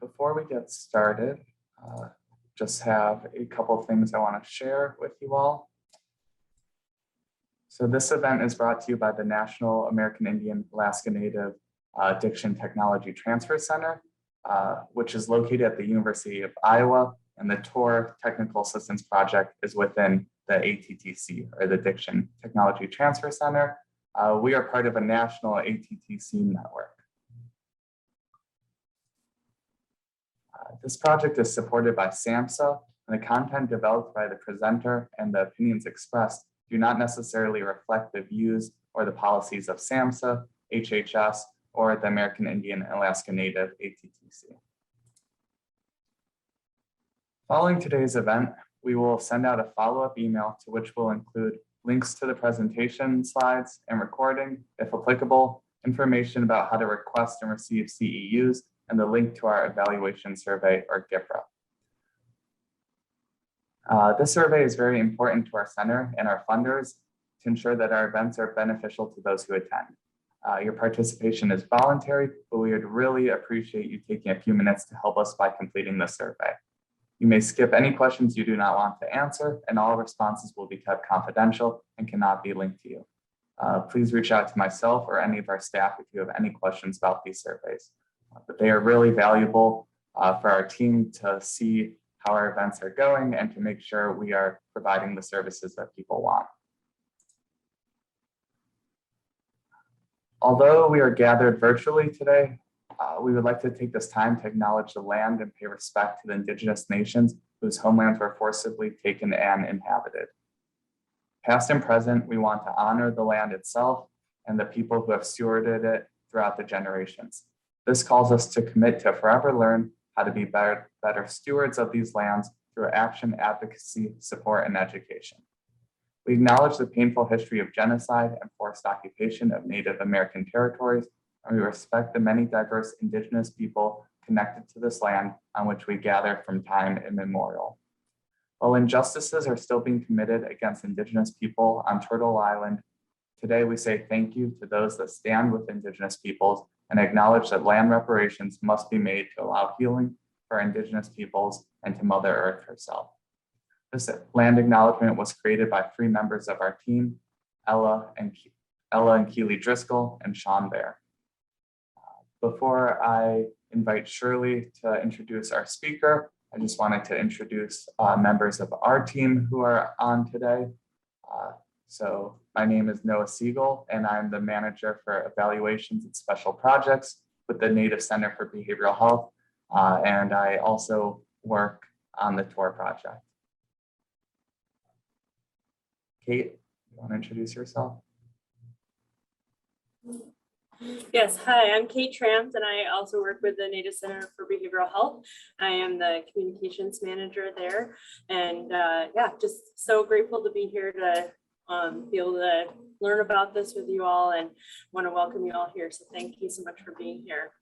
Before we get started, just have a couple of things I want to share with you all. So this event is brought to you by the National American Indian Alaska Native Addiction Technology Transfer Center, which is located at the University of Iowa, and the TOR Technical Assistance Project is within the ATTC, or the Addiction Technology Transfer Center. We are part of a national ATTC network. This project is supported by SAMHSA, and the content developed by the presenter and the opinions expressed do not necessarily reflect the views or the policies of SAMHSA, HHS, or the American Indian and Alaska Native ATTC. Following today's event, we will send out a follow-up email to which will include links to the presentation slides and recording, if applicable, information about how to request and receive CEUs, and the link to our evaluation survey, or GIPRA. This survey is very important to our center and our funders to ensure that our events are beneficial to those who attend. Your participation is voluntary, but we would really appreciate you taking a few minutes to help us by completing the survey. You may skip any questions you do not want to answer, and all responses will be kept confidential and cannot be linked to you. Please reach out to myself or any of our staff if you have any questions about these surveys. But they are really valuable for our team to see how our events are going and to make sure we are providing the services that people want. Although we are gathered virtually today, we would like to take this time to acknowledge the land and pay respect to the Indigenous nations whose homelands were forcibly taken and inhabited. Past and present, we want to honor the land itself and the people who have stewarded it throughout the generations. This calls us to commit to forever learn how to be better stewards of these lands through action, advocacy, support, and education. We acknowledge the painful history of genocide and forced occupation of Native American territories, and we respect the many diverse Indigenous people connected to this land on which we gather from time immemorial. While injustices are still being committed against Indigenous people on Turtle Island, today we say thank you to those that stand with Indigenous peoples and acknowledge that land reparations must be made to allow healing for Indigenous peoples and to Mother Earth herself. This land acknowledgement was created by 3 members of our team, Ella and Keely Driscoll and Sean Bear. Before I invite Shirley to introduce our speaker, I just wanted to introduce members of our team who are on today. So my name is Noah Siegel, and I'm the manager for evaluations and special projects with the Native Center for Behavioral Health. And I also work on the TOR project. Kate, you want to introduce yourself? Yes, hi, I'm Kate Trams, and I also work with the Native Center for Behavioral Health. I am the communications manager there, and yeah, just so grateful to be here to be able to learn about this with you all, and want to welcome you all here. So thank you so much for being here.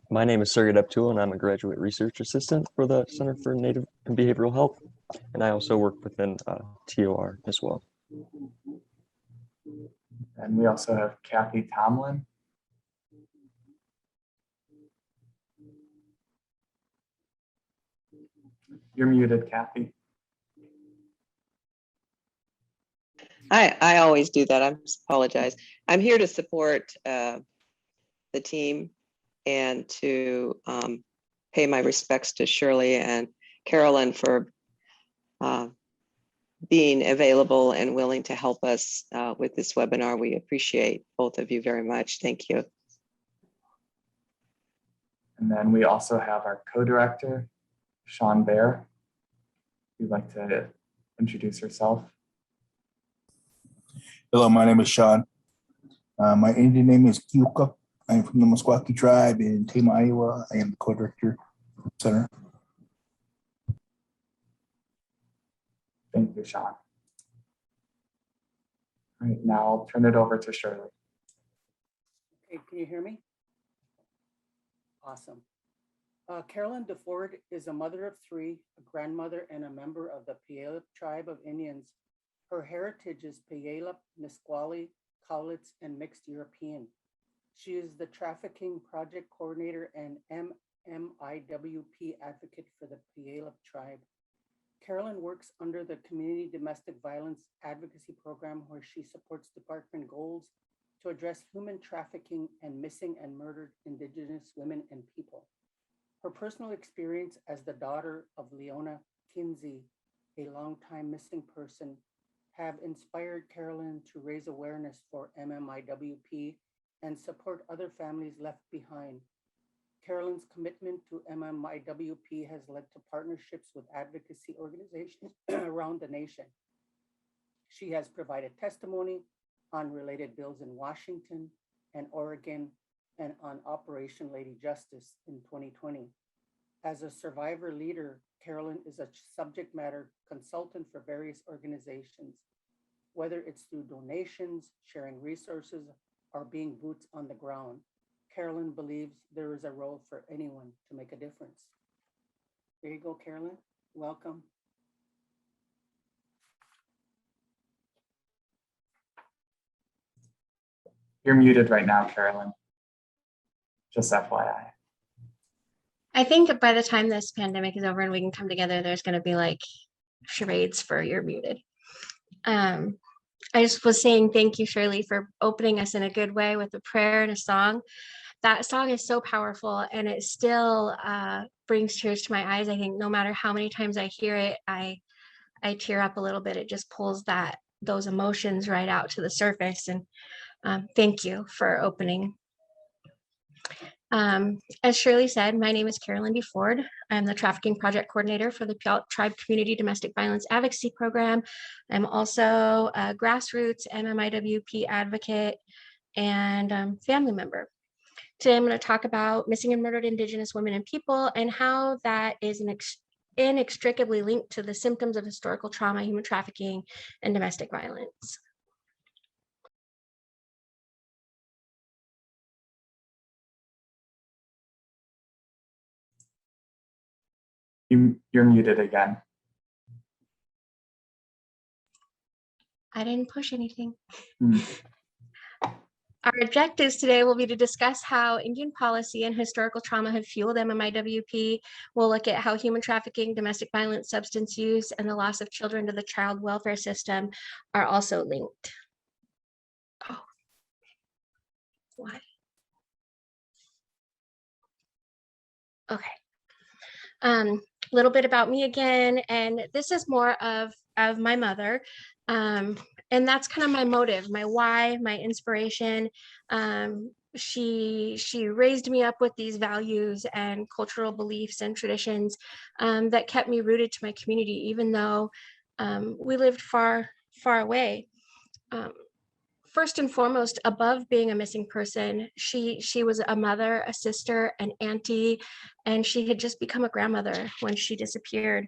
My name is Sergey Deptul, and I'm a graduate research assistant for the Center for Native and Behavioral Health, and I also work within TOR as well. And we also have Kathy Tomlin. You're muted, Kathy. I always do that. I apologize. I'm here to support the team and to pay my respects to Shirley and Carolyn for being available and willing to help us with this webinar. We appreciate both of you very much. Thank you. And then we also have our co-director, Sean Bear. If you'd like to introduce yourself. Hello, my name is Sean. My Indian name is Kiuka. I'm from the Nisqually tribe in Tama, Iowa. I am the co-director of the center. Thank you, Sean. All right, now I'll turn it over to Shirley. Okay, can you hear me? Awesome. Carolyn DeFord is a mother of 3, a grandmother, and a member of the Puyallup tribe of Indians. Her heritage is Puyallup, Nisqually, Cowlitz, and mixed European. She is the Trafficking Project Coordinator and MMIWP Advocate for the Puyallup Tribe. Carolyn works under the Community Domestic Violence Advocacy Program, where she supports department goals to address human trafficking and missing and murdered Indigenous women and people. Her personal experience as the daughter of Leona Kinsey, a longtime missing person, have inspired Carolyn to raise awareness for MMIWP and support other families left behind. Carolyn's commitment to MMIWP has led to partnerships with advocacy organizations around the nation. She has provided testimony on related bills in Washington and Oregon and on Operation Lady Justice in 2020. As a survivor leader, Carolyn is a subject matter consultant for various organizations, whether it's through donations, sharing resources, or being boots on the ground. Carolyn believes there is a role for anyone to make a difference. There you go, Carolyn. Welcome. You're muted right now, Carolyn. Just FYI. I think by the time this pandemic is over and we can come together, there's going to be like charades for you're muted. I just was saying thank you, Shirley, for opening us in a good way with a prayer and a song. That song is so powerful, and it still brings tears to my eyes. I think no matter how many times I hear it, I tear up a little bit. It just pulls those emotions right out to the surface. And thank you for opening. As Shirley said, my name is Carolyn DeFord. I'm the Trafficking Project Coordinator for the Puyallup Tribe Community Domestic Violence Advocacy Program. I'm also a grassroots MMIWP advocate and family member. Today, I'm going to talk about missing and murdered Indigenous women and people and how that is inextricably linked to the symptoms of historical trauma, human trafficking, and domestic violence. You're muted again. I didn't push anything. Mm. Our objectives today will be to discuss how Indian policy and historical trauma have fueled MMIWP. We'll look at how human trafficking, domestic violence, substance use, and the loss of children to the child welfare system are also linked. Oh, why? Okay. Little bit about me again, and this is more of my mother. And that's kind of my motive, my why, my inspiration. She raised me up with these values and cultural beliefs and traditions that kept me rooted to my community, even though we lived far, far away. First and foremost, above being a missing person, she was a mother, a sister, an auntie, and she had just become a grandmother when she disappeared.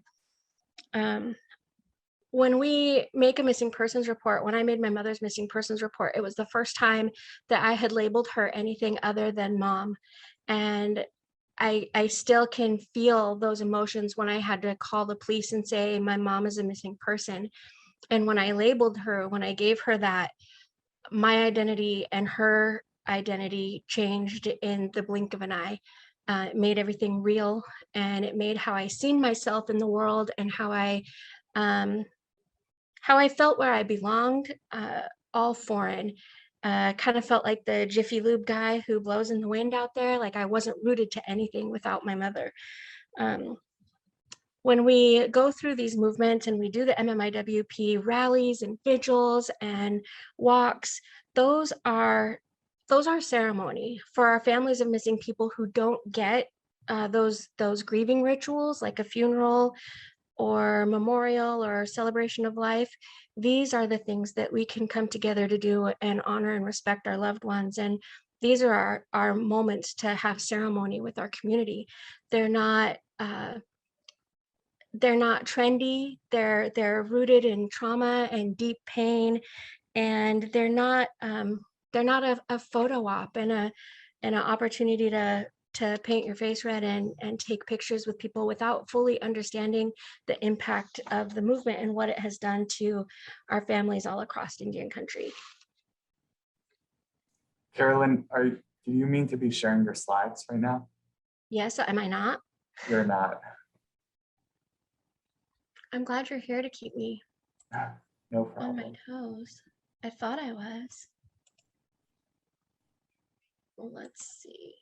When we make a missing persons report, when I made my mother's missing persons report, it was the first time that I had labeled her anything other than mom. And I still can feel those emotions when I had to call the police and say, my mom is a missing person. And when I labeled her, when I gave her that, my identity and her identity changed in the blink of an eye. It made everything real, and it made how I seen myself in the world and how I felt where I belonged, all foreign. Kind of felt like the Jiffy Lube guy who blows in the wind out there, like I wasn't rooted to anything without my mother. When we go through these movements and we do the MMIWP rallies and vigils and walks, those are ceremony for our families of missing people who don't get those grieving rituals like a funeral or memorial or celebration of life. These are the things that we can come together to do and honor and respect our loved ones. And these are our moments to have ceremony with our community. They're not trendy. They're rooted in trauma and deep pain, and they're not a photo op and an opportunity to paint your face red and take pictures with people without fully understanding the impact of the movement and what it has done to our families all across Indian country. Carolyn, Do you mean to be sharing your slides right now? Yes, am I not? You're not. I'm glad you're here to keep me No on my problem. toes. I thought I was. Well, let's see.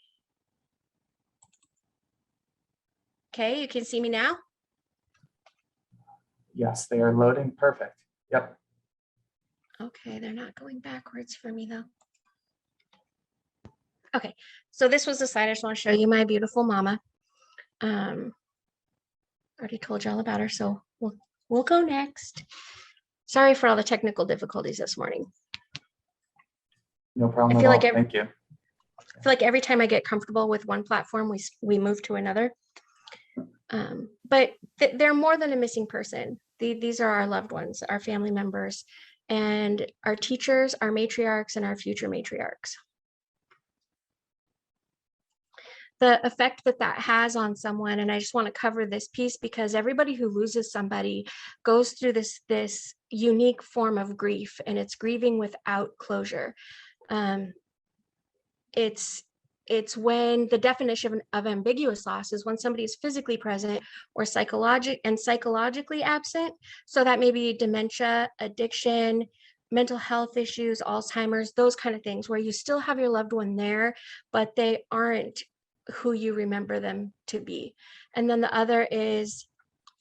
Okay, you can see me now? Yes, they are loading. Perfect. Yep. Okay, they're not going backwards for me though. Okay, so this was the slide. I just want to show you my beautiful mama. Already told you all about her, so we'll go next. Sorry for all the technical difficulties this morning. No problem I at feel all. like Thank you. I feel like every time I get comfortable with one platform, we move to another. But they're more than a missing person. These are our loved ones, our family members, and our teachers, our matriarchs, and our future matriarchs. The effect that that has on someone, and I just want to cover this piece because everybody who loses somebody goes through this unique form of grief, and it's grieving without closure. It's when the definition of ambiguous loss is when somebody is physically present or psychologically absent. So that may be dementia, addiction, mental health issues, Alzheimer's, those kind of things, where you still have your loved one there, but they aren't who you remember them to be. And then the other is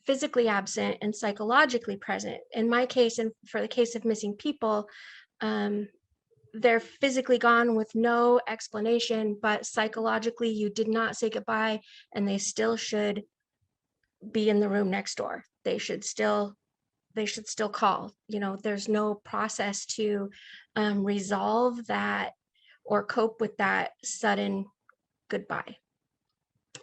physically absent and psychologically present. In my case, and for the case of missing people, they're physically gone with no explanation, but psychologically you did not say goodbye, and they still should be in the room next door. They should still call. You know, there's no process to resolve that or cope with that sudden goodbye.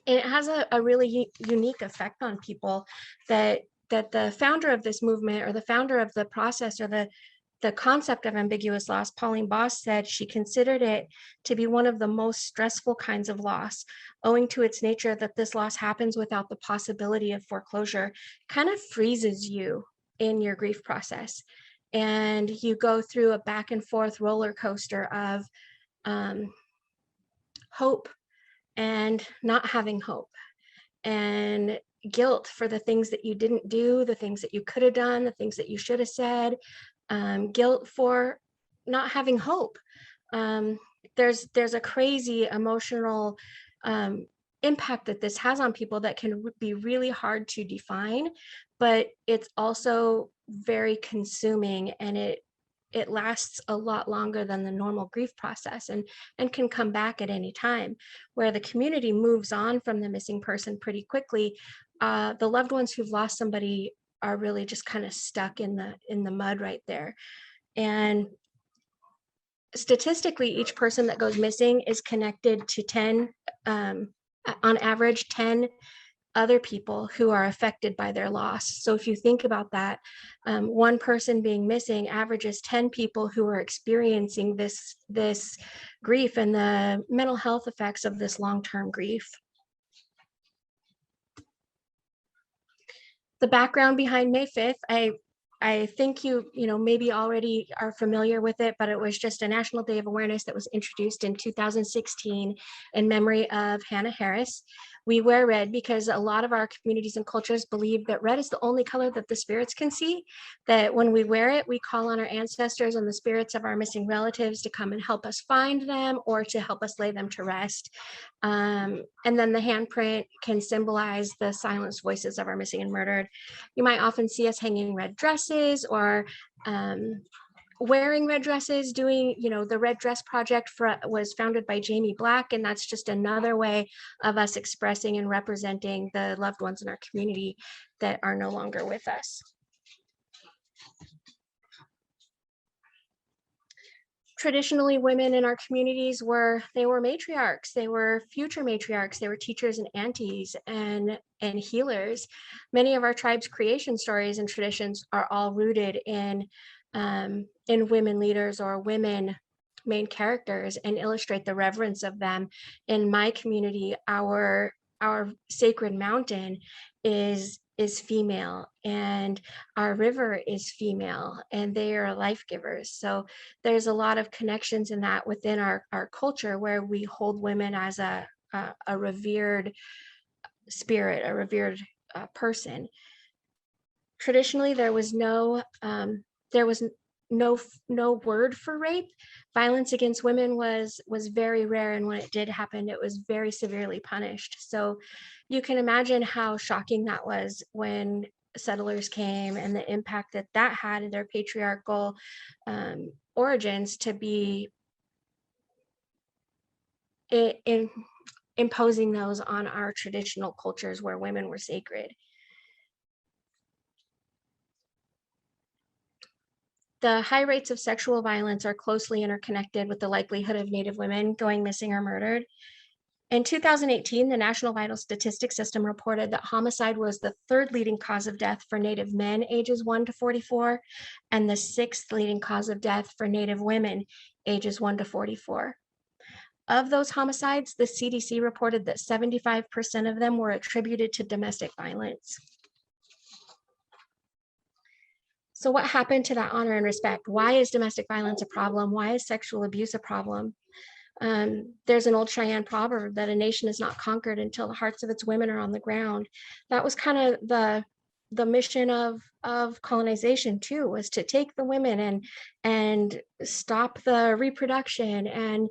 And it has a really unique effect on people that the founder of this movement, or the founder of the process, or the concept of ambiguous loss, Pauline Boss, said she considered it to be one of the most stressful kinds of loss, owing to its nature that this loss happens without the possibility of foreclosure. Kind of freezes you in your grief process, and you go through a back and forth roller coaster of hope and not having hope, and guilt for the things that you didn't do, the things that you could have done, the things that you should have said, guilt for not having hope. There's a crazy emotional impact that this has on people that can be really hard to define, but it's also very consuming, and it lasts a lot longer than the normal grief process, and can come back at any time. Where the community moves on from the missing person pretty quickly, the loved ones who've lost somebody are really just kind of stuck in the mud right there. And statistically, each person that goes missing is connected to 10, on average, 10 other people who are affected by their loss. So if you think about that, one person being missing averages 10 people who are experiencing this grief and the mental health effects of this long-term grief. The background behind May 5th, I think you maybe already are familiar with it, but it was just a National Day of Awareness that was introduced in 2016 in memory of Hannah Harris. We wear red because a lot of our communities and cultures believe that red is the only color that the spirits can see, that when we wear it, we call on our ancestors and the spirits of our missing relatives to come and help us find them or to help us lay them to rest. And then the handprint can symbolize the silenced voices of our missing and murdered. You might often see us hanging red dresses or wearing red dresses, doing, the Red Dress Project was founded by Jamie Black, and that's just another way of us expressing and representing the loved ones in our community that are no longer with us. Traditionally, women in our communities were matriarchs, they were future matriarchs, they were teachers and aunties and healers. Many of our tribe's creation stories and traditions are all rooted in women leaders or women main characters and illustrate the reverence of them. In my community, our sacred mountain is is female, and our river is female, and they are life givers. So there's a lot of connections in that within our culture, where we hold women as a revered spirit, a revered person. Traditionally, there was no word for rape. Violence against women was very rare, and when it did happen, it was very severely punished. So you can imagine how shocking that was when settlers came, and the impact that that had in their patriarchal origins, to be imposing those on our traditional cultures where women were sacred. The high rates of sexual violence are closely interconnected with the likelihood of Native women going missing or murdered. In 2018, the National Vital Statistics System reported that homicide was the third leading cause of death for Native men ages 1 to 44, and the sixth leading cause of death for Native women ages 1 to 44. Of those homicides, the CDC reported that 75% of them were attributed to domestic violence. So what happened to that honor and respect? Why is domestic violence a problem? Why is sexual abuse a problem? There's an old Cheyenne proverb that a nation is not conquered until the hearts of its women are on the ground. That was kind of the mission of colonization too, was to take the women and stop the reproduction, and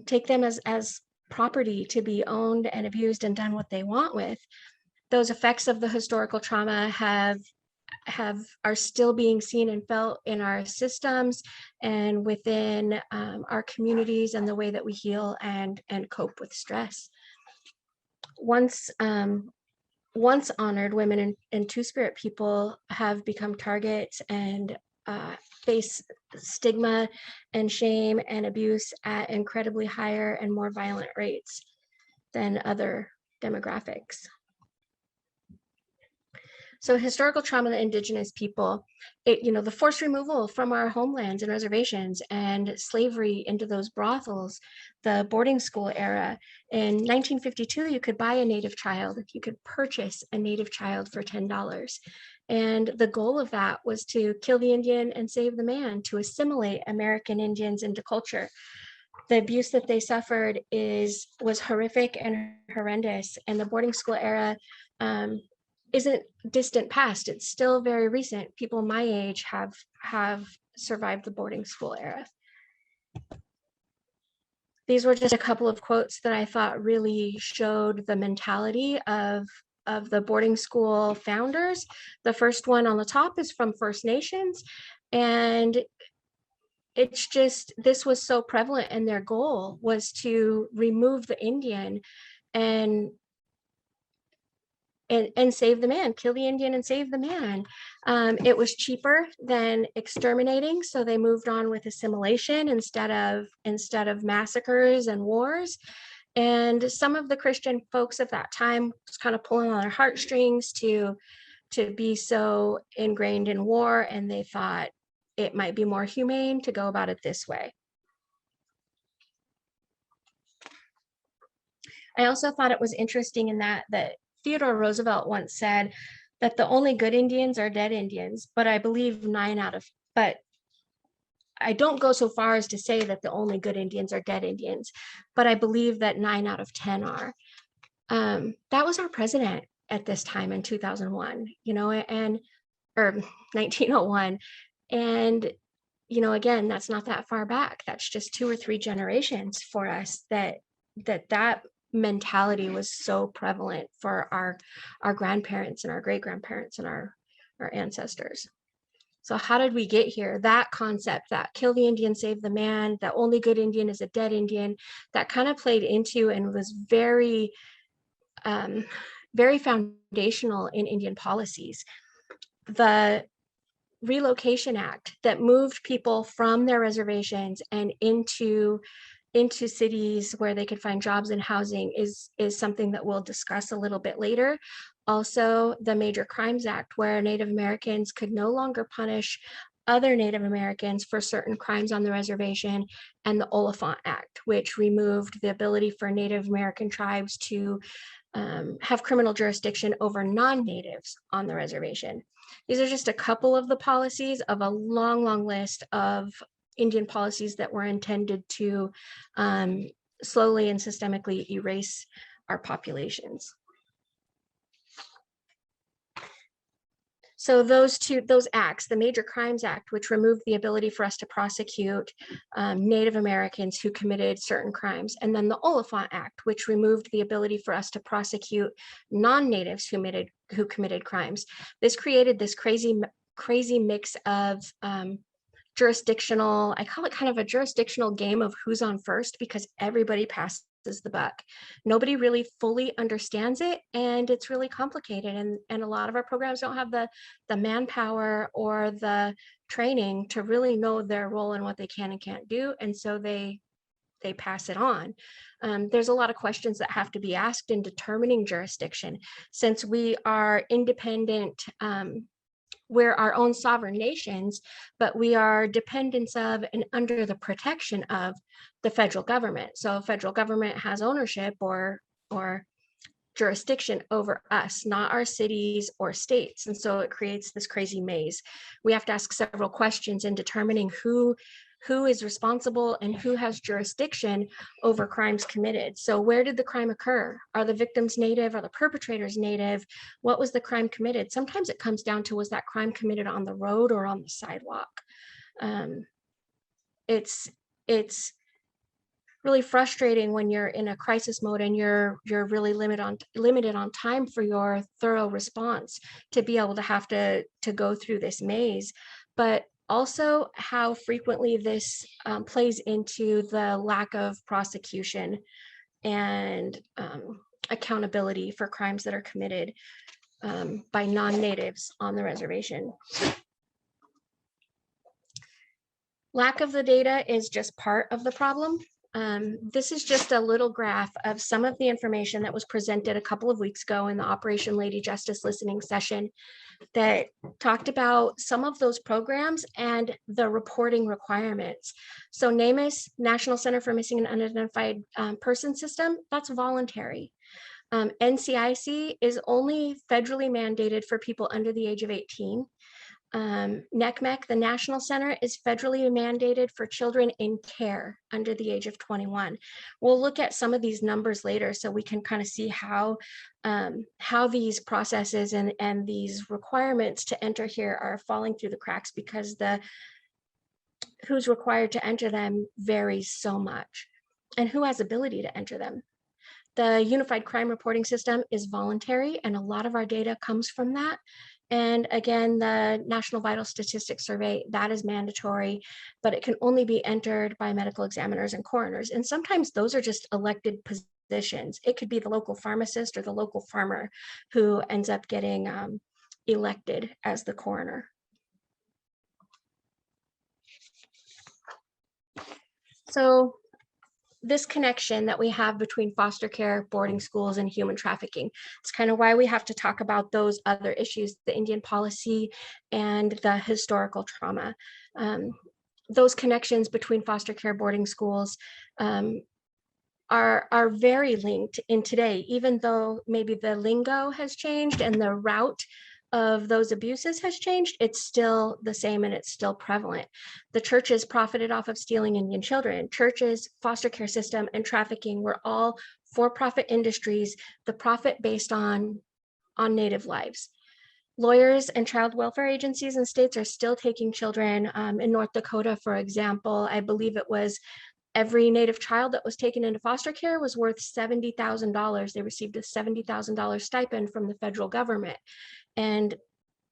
take them as property to be owned and abused and done what they want with. Those effects of the historical trauma are still being seen and felt in our systems and within our communities, and the way that we heal and cope with stress. Once honored, women and Two-Spirit people have become targets and face stigma and shame and abuse at incredibly higher and more violent rates than other demographics. So historical trauma to Indigenous people, the forced removal from our homelands and reservations, and slavery into those brothels, the boarding school era. In 1952, you could buy a Native child. You could purchase a Native child for $10. And the goal of that was to kill the Indian and save the man, to assimilate American Indians into culture. The abuse that they suffered was horrific and horrendous, and the boarding school era isn't distant past. It's still very recent. People my age have survived the boarding school era. These were just a couple of quotes that I thought really showed the mentality of the boarding school founders. The first one on the top is from First Nations, and it's just, this was so prevalent, and their goal was to remove the Indian and save the man, kill the Indian and save the man. It was cheaper than exterminating, so they moved on with assimilation instead of massacres and wars. And some of the Christian folks of that time was kind of pulling on their heartstrings to be so ingrained in war, and they thought it might be more humane to go about it this way. I also thought it was interesting in that Theodore Roosevelt once said that the only good Indians are dead Indians, but I believe but I don't go so far as to say that the only good Indians are dead Indians, but I believe that 9 out of 10 are. That was our president at this time in 2001, or 1901. And, again, that's not that far back. That's just 2 or 3 generations for us that mentality was so prevalent for our grandparents and our great-grandparents and our ancestors. So how did we get here? That concept, that kill the Indian, save the man, that only good Indian is a dead Indian, that kind of played into and was very, very foundational in Indian policies. The Relocation Act that moved people from their reservations and into cities where they could find jobs and housing is something that we'll discuss a little bit later. Also, the Major Crimes Act, where Native Americans could no longer punish other Native Americans for certain crimes on the reservation, and the Oliphant Act, which removed the ability for Native American tribes to have criminal jurisdiction over non-natives on the reservation. These are just a couple of the policies of a long, long list of Indian policies that were intended to slowly and systemically erase our populations. So those acts, the Major Crimes Act, which removed the ability for us to prosecute Native Americans who committed certain crimes, and then the Oliphant Act, which removed the ability for us to prosecute non-natives who committed crimes. This created this crazy mix of jurisdictional, I call it kind of a jurisdictional game of who's on first, because everybody passes the buck. Nobody really fully understands it, and it's really complicated, and a lot of our programs don't have the manpower or the training to really know their role and what they can and can't do, and so they pass it on. There's a lot of questions that have to be asked in determining jurisdiction. Since we are independent, we're our own sovereign nations, but we are dependents of and under the protection of the federal government. So federal government has ownership or jurisdiction over us, not our cities or states. And so it creates this crazy maze. We have to ask several questions in determining who is responsible and who has jurisdiction over crimes committed. So where did the crime occur? Are the victims Native? Are the perpetrators Native? What was the crime committed? Sometimes it comes down to, was that crime committed on the road or on the sidewalk? It's really frustrating when you're in a crisis mode and you're really limited on time for your thorough response to be able to have to go through this maze. But also how frequently this plays into the lack of prosecution and accountability for crimes that are committed by non-natives on the reservation. Lack of the data is just part of the problem. This is just a little graph of some of the information that was presented a couple of weeks ago in the Operation Lady Justice listening session that talked about some of those programs and the reporting requirements. So NamUs, National Center for Missing and Unidentified Person System, that's voluntary. NCIC is only federally mandated for people under the age of 18. NCMEC, the National Center, is federally mandated for children in care under the age of 21. We'll look at some of these numbers later so we can kind of see how these processes and these requirements to enter here are falling through the cracks, because who's required to enter them varies so much, and who has ability to enter them. The Unified Crime Reporting System is voluntary, and a lot of our data comes from that. And again, the National Vital Statistics Survey, that is mandatory, but it can only be entered by medical examiners and coroners. And sometimes those are just elected positions. It could be the local pharmacist or the local farmer who ends up getting elected as the coroner. So this connection that we have between foster care, boarding schools, and human trafficking. It's kind of why we have to talk about those other issues, the Indian policy and the historical trauma. Those connections between foster care, boarding schools are very linked in today, even though maybe the lingo has changed and the route of those abuses has changed, it's still the same and it's still prevalent. The churches profited off of stealing Indian children. Churches, foster care system, and trafficking were all for-profit industries, the profit based on Native lives. Lawyers and child welfare agencies in states are still taking children. In North Dakota, for example, I believe it was every Native child that was taken into foster care was worth $70,000. They received a $70,000 stipend from the federal government. And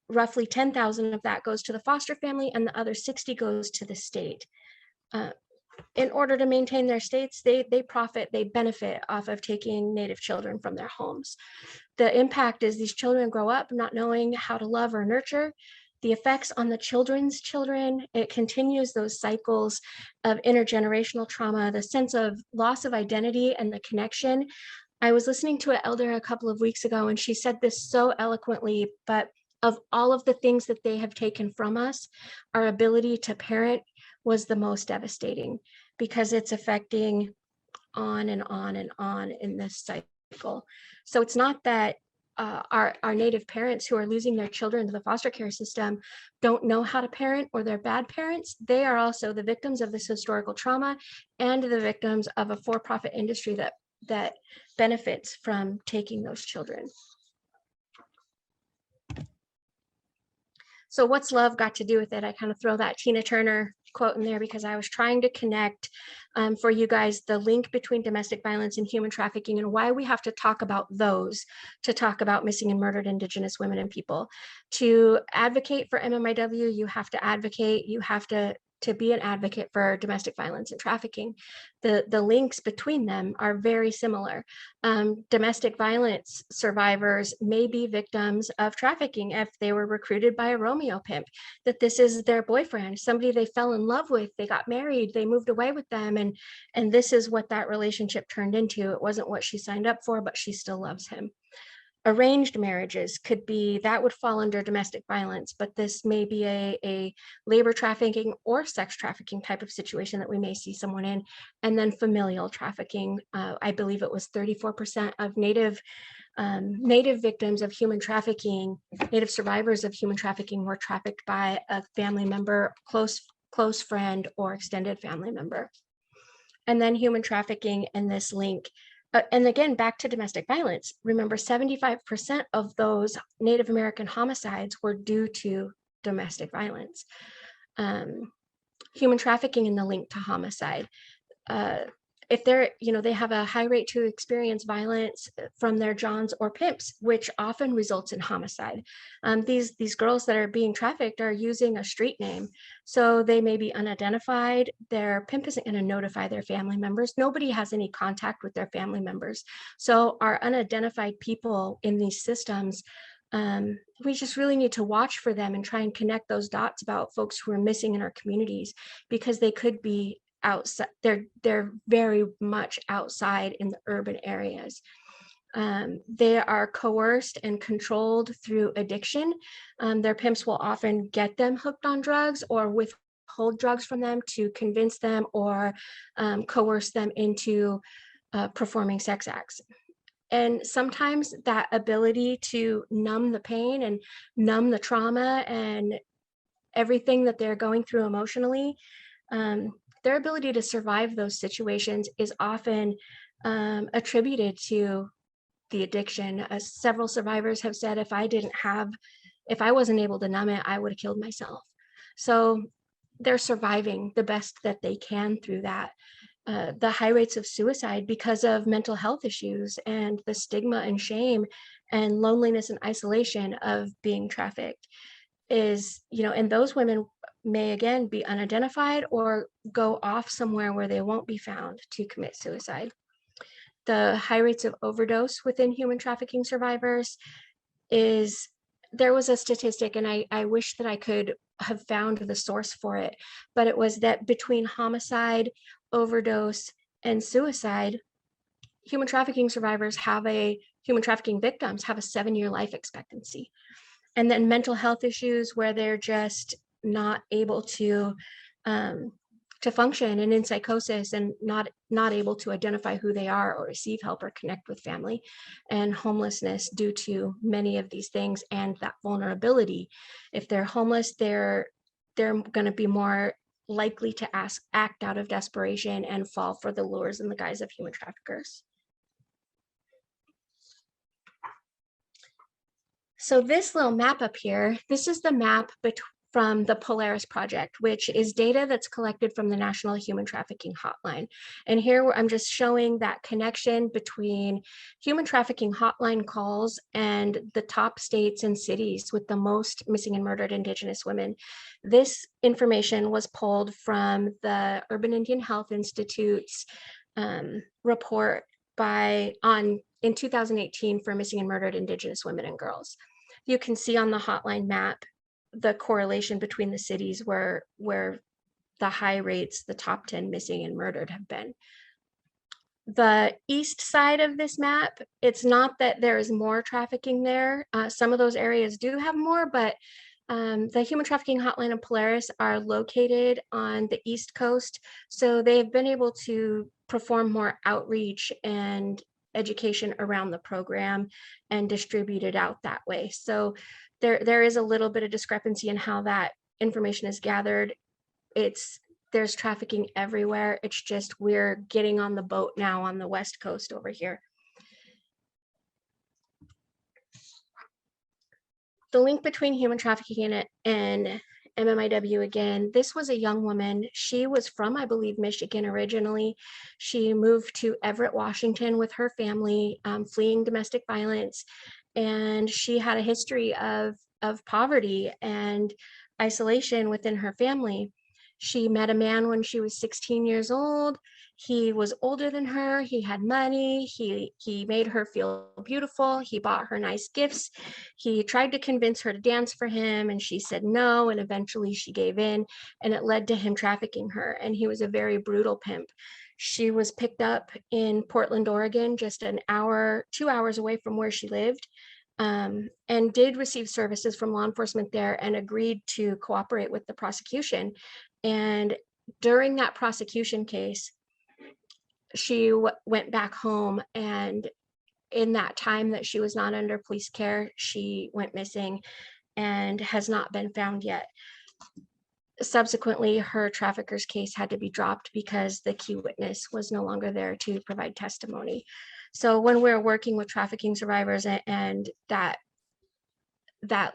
roughly 10,000 of that goes to the foster family, and the other 60 goes to the state. In order to maintain their states, they benefit off of taking Native children from their homes. The impact is these children grow up not knowing how to love or nurture. The effects on the children's children, it continues those cycles of intergenerational trauma, the sense of loss of identity and the connection. I was listening to an elder a couple of weeks ago, and she said this so eloquently, but of all of the things that they have taken from us, our ability to parent was the most devastating, because it's affecting on and on and on in this cycle cycle. So it's not that our Native parents who are losing their children to the foster care system don't know how to parent or they're bad parents. They are also the victims of this historical trauma and the victims of a for-profit industry that benefits from taking those children. So what's love got to do with it? I kind of throw that Tina Turner quote in there because I was trying to connect for you guys the link between domestic violence and human trafficking and why we have to talk about those to talk about missing and murdered Indigenous women and people. To advocate for Mmiw, you have to advocate, you have to be an advocate for domestic violence and trafficking. The links between them are very similar. Domestic violence survivors may be victims of trafficking if they were recruited by a Romeo pimp, that this is their boyfriend, somebody they fell in love with, they got married, they moved away with them, and this is what that relationship turned into. It wasn't what she signed up for, but she still loves him. Arranged marriages could be, that would fall under domestic violence, but this may be a labor trafficking or sex trafficking type of situation that we may see someone in. And then familial trafficking, I believe it was 34% of Native victims of human trafficking, Native survivors of human trafficking were trafficked by a family member, close friend, or extended family member. And then human trafficking and this link. And again, back to domestic violence, remember 75% of those Native American homicides were due to domestic violence. Human trafficking in the link to homicide. If they're, they have a high rate to experience violence from their johns or pimps, which often results in homicide. These girls that are being trafficked are using a street name, so they may be unidentified. Their pimp isn't going to notify their family members. Nobody has any contact with their family members. So our unidentified people in these systems, we just really need to watch for them and try and connect those dots about folks who are missing in our communities, because they could be outside. They're very much outside in the urban areas. They are coerced and controlled through addiction. Their pimps will often get them hooked on drugs or withhold drugs from them to convince them or coerce them into performing sex acts. And sometimes that ability to numb the pain and numb the trauma and everything that they're going through emotionally, their ability to survive those situations is often attributed to the addiction. Several survivors have said, if I wasn't able to numb it, I would have killed myself. So they're surviving the best that they can through that. The high rates of suicide because of mental health issues and the stigma and shame and loneliness and isolation of being trafficked is, and those women may again be unidentified or go off somewhere where they won't be found to commit suicide. The high rates of overdose within human trafficking survivors is, there was a statistic, and I wish that I could have found the source for it, but it was that between homicide, overdose, and suicide, human trafficking survivors human trafficking victims have a 7-year life expectancy. And then mental health issues where they're just not able to function and in psychosis and not able to identify who they are or receive help or connect with family, and homelessness due to many of these things and that vulnerability. If they're homeless, they're going to be more likely to act out of desperation and fall for the lures and the guise of human traffickers. So this little map up here, this is the map from the Polaris Project, which is data that's collected from the National Human Trafficking Hotline. And here I'm just showing that connection between human trafficking hotline calls and the top states and cities with the most missing and murdered Indigenous women. This information was pulled from the Urban Indian Health Institute's report in 2018 for missing and murdered Indigenous women and girls. You can see on the hotline map the correlation between the cities where the high rates, the top 10 missing and murdered have been. The east side of this map, it's not that there is more trafficking there. Some of those areas do have more, but the Human Trafficking Hotline and Polaris are located on the East Coast. So they've been able to perform more outreach and education around the program and distribute it out that way. So there is a little bit of discrepancy in how that information is gathered. There's trafficking everywhere. It's just we're getting on the boat now on the West Coast over here. The link between human trafficking and Mmiw, again, this was a young woman. She was from, I believe, Michigan originally. She moved to Everett, Washington with her family, fleeing domestic violence. And she had a history of poverty and isolation within her family. She met a man when she was 16 years old. He was older than her. He had money. He made her feel beautiful. He bought her nice gifts. He tried to convince her to dance for him, and she said no, and eventually she gave in, and it led to him trafficking her. And he was a very brutal pimp. She was picked up in Portland, Oregon, just 2 hours away from where she lived, and did receive services from law enforcement there and agreed to cooperate with the prosecution. And during that prosecution case, she went back home, and in that time that she was not under police care, she went missing and has not been found yet. Subsequently, her trafficker's case had to be dropped because the key witness was no longer there to provide testimony. So when we're working with trafficking survivors and that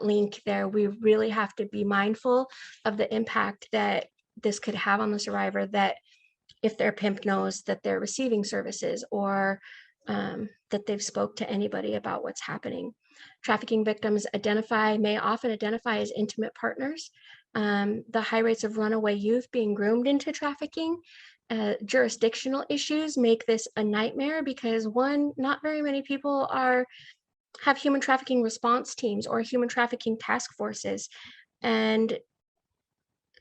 link there, we really have to be mindful of the impact that this could have on the survivor, that if their pimp knows that they're receiving services, or that they've spoke to anybody about what's happening. Trafficking victims may often identify as intimate partners. The high rates of runaway youth being groomed into trafficking, jurisdictional issues make this a nightmare because, one, not very many people have human trafficking response teams or human trafficking task forces, and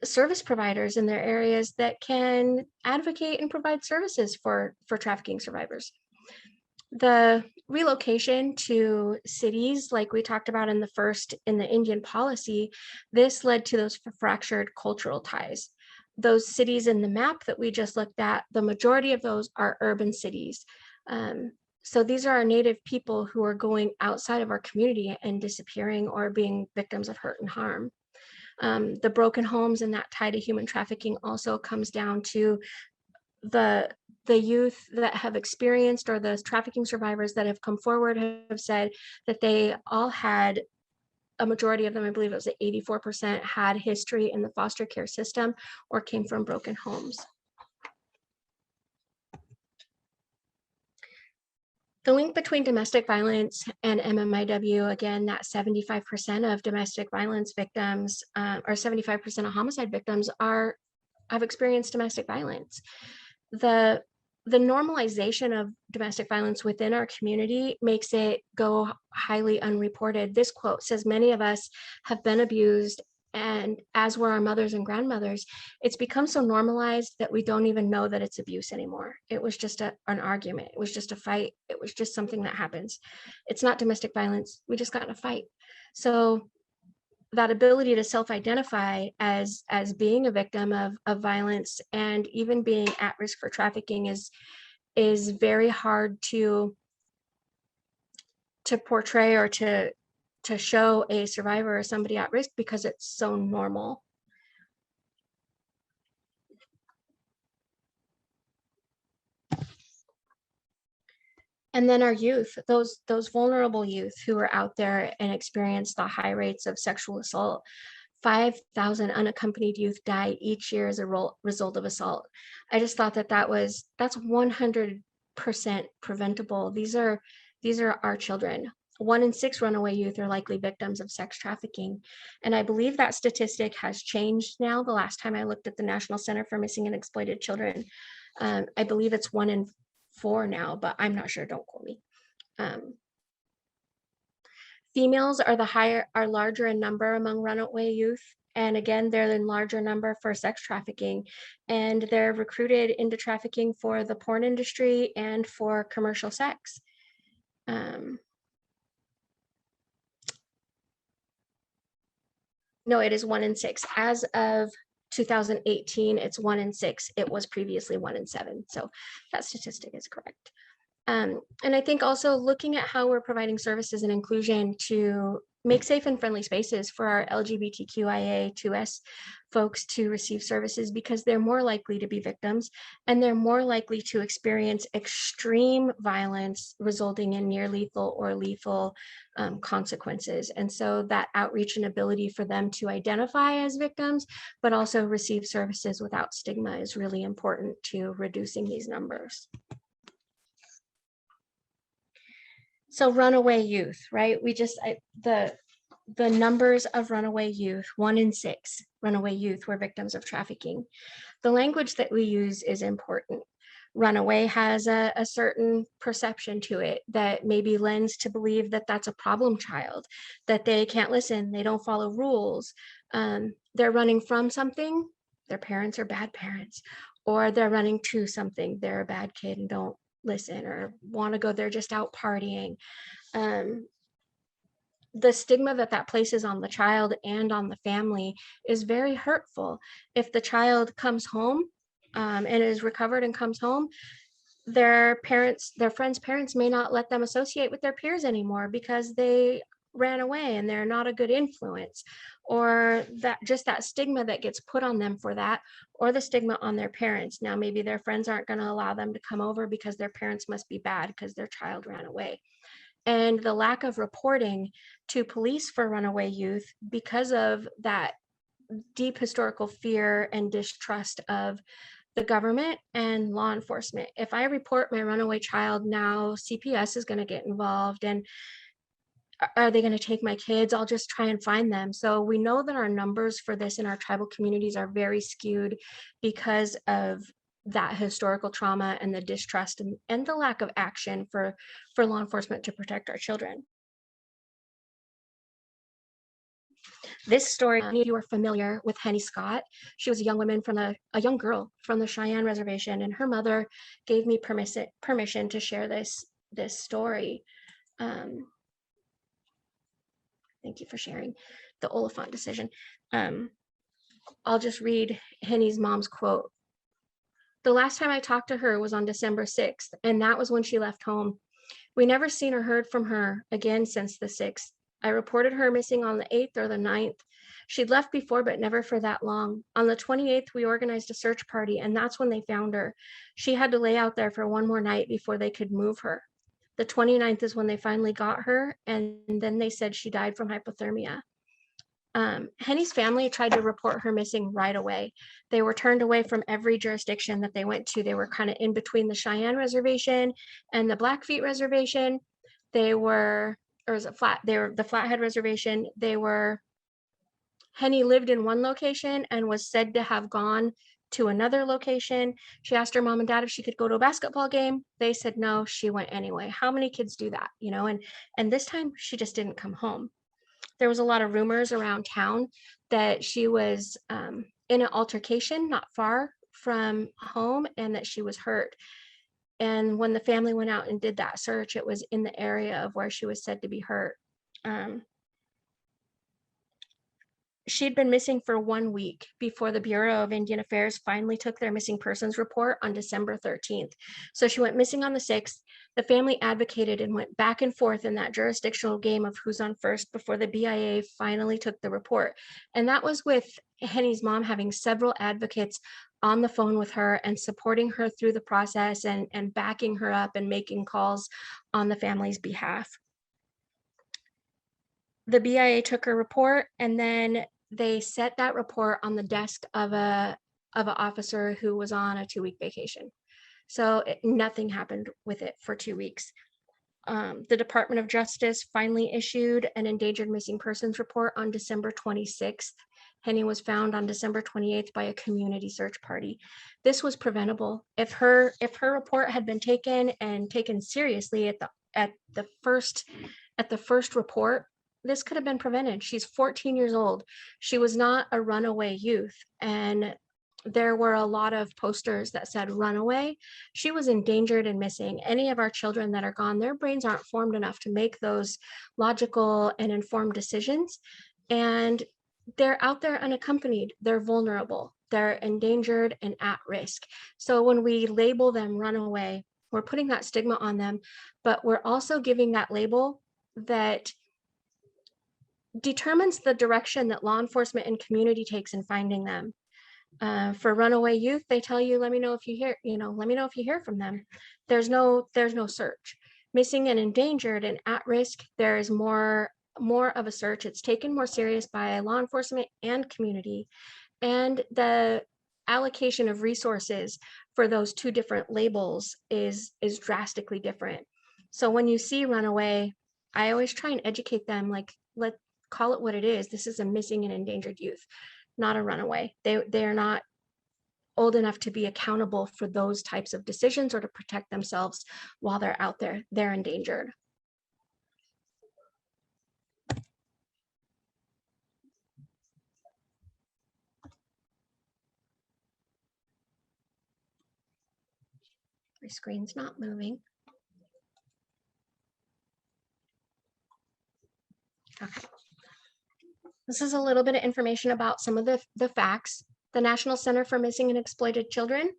service providers in their areas that can advocate and provide services for trafficking survivors. The relocation to cities, like we talked about in the Indian policy, this led to those fractured cultural ties. Those cities in the map that we just looked at, the majority of those are urban cities. So these are our Native people who are going outside of our community and disappearing or being victims of hurt and harm. The broken homes and that tie to human trafficking also comes down to the youth that have experienced, or the trafficking survivors that have come forward have said that they all had, a majority of them, I believe it was 84%, had history in the foster care system or came from broken homes. The link between domestic violence and Mmiw, again, that 75% of domestic violence victims, or 75% of homicide victims have experienced domestic violence. The normalization of domestic violence within our community makes it go highly unreported. This quote says, "Many of us have been abused, and as were our mothers and grandmothers. It's become so normalized that we don't even know that it's abuse anymore. It was just an argument. It was just a fight. It was just something that happens. It's not domestic violence. We just got in a fight." So that ability to self-identify as being a victim of violence and even being at risk for trafficking is very hard to portray or to show a survivor or somebody at risk, because it's so normal. And then our youth, those vulnerable youth who are out there and experience the high rates of sexual assault. 5,000 unaccompanied youth die each year as a result of assault. I just thought that's 100% preventable. These are our children. 1 in 6 runaway youth are likely victims of sex trafficking. And I believe that statistic has changed now. The last time I looked at the National Center for Missing and Exploited Children, I believe it's 1 in 4 now, but I'm not sure, don't quote me. Females are larger in number among runaway youth. And again, they're in larger number for sex trafficking, and they're recruited into trafficking for the porn industry and for commercial sex. No, it is 1 in 6. As of 2018, it's 1 in 6. It was previously 1 in 7. So that statistic is correct. And I think also looking at how we're providing services and inclusion to make safe and friendly spaces for our LGBTQIA2S folks to receive services, because they're more likely to be victims and they're more likely to experience extreme violence resulting in near lethal or lethal consequences. And so that outreach and ability for them to identify as victims, but also receive services without stigma is really important to reducing these numbers. So runaway youth, right? The numbers of runaway youth, 1 in 6 runaway youth were victims of trafficking. The language that we use is important. Runaway has a certain perception to it that maybe lends to believe that that's a problem child, that they can't listen, they don't follow rules, they're running from something, their parents are bad parents, or they're running to something, they're a bad kid and don't listen or want to go, they're just out partying. The stigma that places on the child and on the family is very hurtful. If the child comes home and is recovered and comes home, their friends' parents may not let them associate with their peers anymore because they ran away and they're not a good influence, or that stigma that gets put on them for that, or the stigma on their parents. Now, maybe their friends aren't going to allow them to come over because their parents must be bad because their child ran away. And the lack of reporting to police for runaway youth because of that deep historical fear and distrust of the government and law enforcement. If I report my runaway child now, CPS is going to get involved, and are they going to take my kids? I'll just try and find them. So we know that our numbers for this in our tribal communities are very skewed because of that historical trauma and the distrust and the lack of action for law enforcement to protect our children. This story, many of you are familiar with Henny Scott. She was a young woman from a young girl from the Cheyenne Reservation, and her mother gave me permission to share this story. Thank you for sharing the Oliphant decision. I'll just read Henny's mom's quote. "The last time I talked to her was on December 6th, and that was when she left home. We never seen or heard from her again since the 6th. I reported her missing on the 8th or the 9th. She'd left before, but never for that long. On the 28th, we organized a search party, and that's when they found her. She had to lay out there for one more night before they could move her. The 29th is when they finally got her, and then they said she died from hypothermia." Henny's family tried to report her missing right away. They were turned away from every jurisdiction that they went to. They were kind of in between the Cheyenne Reservation and the Blackfeet Reservation. They were the Flathead Reservation. Henny lived in one location and was said to have gone to another location. She asked her mom and dad if she could go to a basketball game. They said no, she went anyway. How many kids do that, you know? And this time she just didn't come home. There was a lot of rumors around town that she was in an altercation not far from home and that she was hurt. And when the family went out and did that search, it was in the area of where she was said to be hurt. She'd been missing for 1 week before the Bureau of Indian Affairs finally took their missing persons report on December 13th. So she went missing on the 6th. The family advocated and went back and forth in that jurisdictional game of who's on first before the BIA finally took the report. And that was with Henny's mom having several advocates on the phone with her and supporting her through the process and backing her up and making calls on the family's behalf. The BIA took her report, and then they set that report on the desk of an officer who was on a 2-week vacation. So nothing happened with it for 2 weeks. The Department of Justice finally issued an endangered missing persons report on December 26th. Henny was found on December 28th by a community search party. This was preventable. If her report had been taken seriously at the first report, this could have been prevented. She's 14 years old. She was not a runaway youth. And there were a lot of posters that said runaway. She was endangered and missing. Any of our children that are gone, their brains aren't formed enough to make those logical and informed decisions. And they're out there unaccompanied. They're vulnerable. They're endangered and at risk. So when we label them runaway, we're putting that stigma on them, but we're also giving that label that determines the direction that law enforcement and community takes in finding them. For runaway youth, they tell you, let me know if you hear, let me know if you hear from them. There's no search. Missing and endangered and at risk, there is more of a search. It's taken more serious by law enforcement and community, and the allocation of resources for those two different labels is drastically different. So when you see runaway, I always try and educate them, like, let's call it what it is. This is a missing and endangered youth, not a runaway. They are not old enough to be accountable for those types of decisions or to protect themselves while they're out there. They're endangered. My screen's not moving. Okay. This is a little bit of information about some of the facts. The National Center for Missing and Exploited Children.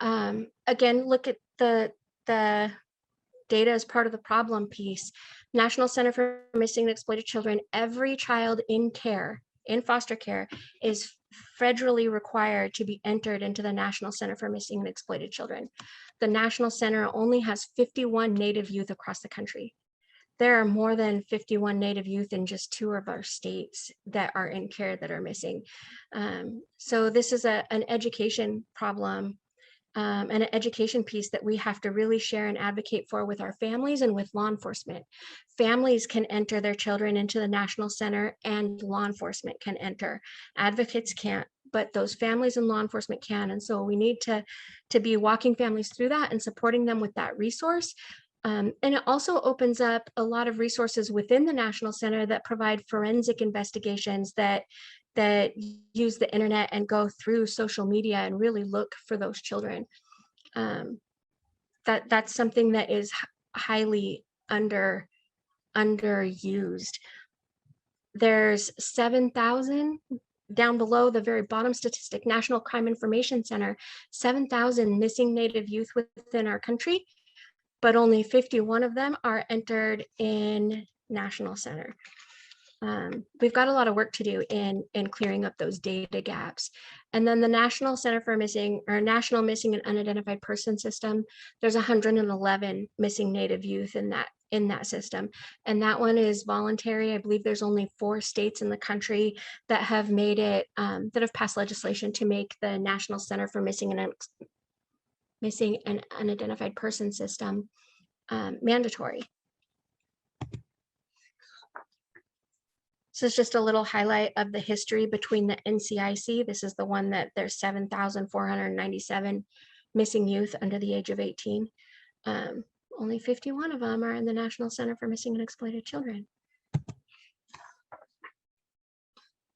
Again, look at the data as part of the problem piece. National Center for Missing and Exploited Children, every child in care, in foster care, is federally required to be entered into the National Center for Missing and Exploited Children. The National Center only has 51 Native youth across the country. There are more than 51 Native youth in just 2 of our states that are in care that are missing. So this is an education problem and an education piece that we have to really share and advocate for with our families and with law enforcement. Families can enter their children into the National Center and law enforcement can enter. Advocates can't, but those families and law enforcement can. And so we need to be walking families through that and supporting them with that resource. And it also opens up a lot of resources within the National Center that provide forensic investigations that use the internet and go through social media and really look for those children. That's something that is highly underused. There's 7,000 down below the very bottom statistic, National Crime Information Center, 7,000 missing Native youth within our country, but only 51 of them are entered in National Center. We've got a lot of work to do in clearing up those data gaps. And then the National Center for Missing, or National Missing and Unidentified Person System, there's 111 missing Native youth in that system. And that one is voluntary. I believe there's only 4 states in the country that have made it, that have passed legislation to make the National Center for Missing and Unidentified Person System mandatory. This is just a little highlight of the history between the NCIC. This is the one that there's 7,497 missing youth under the age of 18. Only 51 of them are in the National Center for Missing and Exploited Children.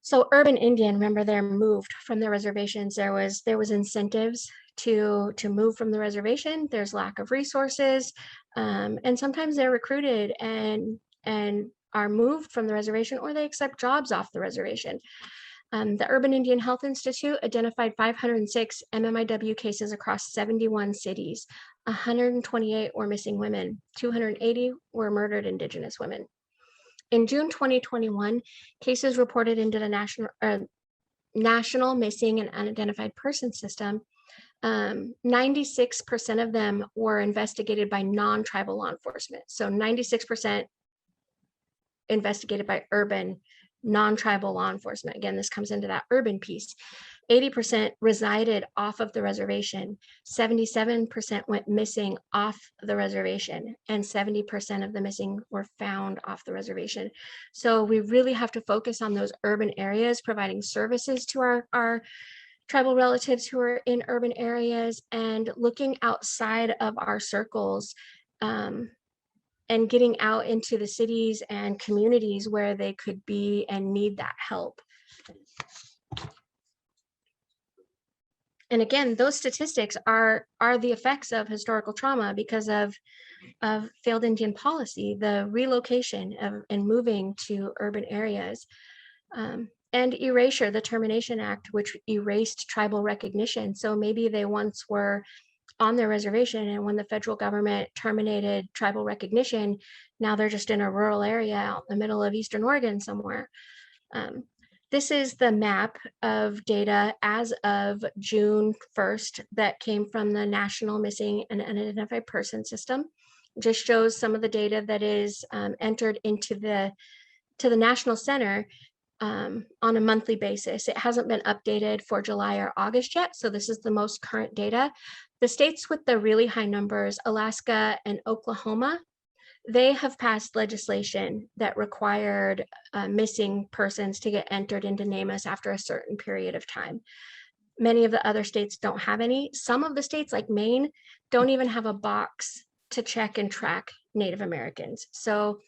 So urban Indian, remember, they're moved from the reservations. There was incentives to move from the reservation. There's lack of resources, and sometimes they're recruited and are moved from the reservation, or they accept jobs off the reservation. The Urban Indian Health Institute identified 506 Mmiw cases across 71 cities. 128 were missing women. 280 were murdered Indigenous women. In June 2021, cases reported into the National Missing and Unidentified Person System, 96% of them were investigated by non-tribal law enforcement. So 96% investigated by urban, non-tribal law enforcement. Again, this comes into that urban piece. 80% resided off of the reservation. 77% went missing off the reservation, and 70% of the missing were found off the reservation. So we really have to focus on those urban areas, providing services to our tribal relatives who are in urban areas, and looking outside of our circles, and getting out into the cities and communities where they could be and need that help. And again, those statistics are the effects of historical trauma because of failed Indian policy, the relocation and moving to urban areas, and erasure, the Termination Act, which erased tribal recognition. So maybe they once were on their reservation. And when the federal government terminated tribal recognition, now they're just in a rural area out in the middle of Eastern Oregon somewhere. This is the map of data as of June 1st that came from the National Missing and Unidentified Person System. It just shows some of the data that is entered into the National Center on a monthly basis. It hasn't been updated for July or August yet, so this is the most current data. The states with the really high numbers, Alaska and Oklahoma, they have passed legislation that required missing persons to get entered into NamUs after a certain period of time. Many of the other states don't have any. Some of the states, like Maine, don't even have a box to check and track Native Americans. So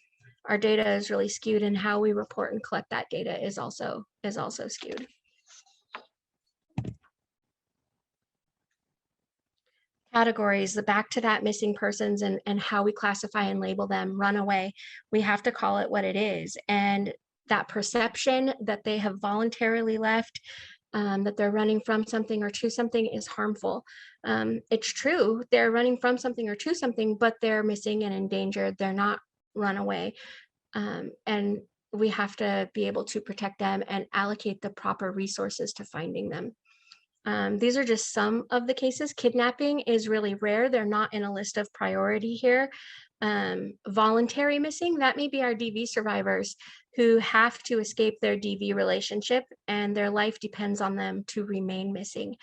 our data is really skewed, and how we report and collect that data is also skewed. Categories, back to that missing persons and how we classify and label them. Runaway, we have to call it what it is. And that perception that they have voluntarily left, that they're running from something or to something, is harmful. It's true, they're running from something or to something, but they're missing and endangered. They're not runaway. And we have to be able to protect them and allocate the proper resources to finding them. These are just some of the cases. Kidnapping is really rare. They're not in a list of priority here. Voluntary missing, that may be our DV survivors who have to escape their DV relationship and their life depends on them to remain missing.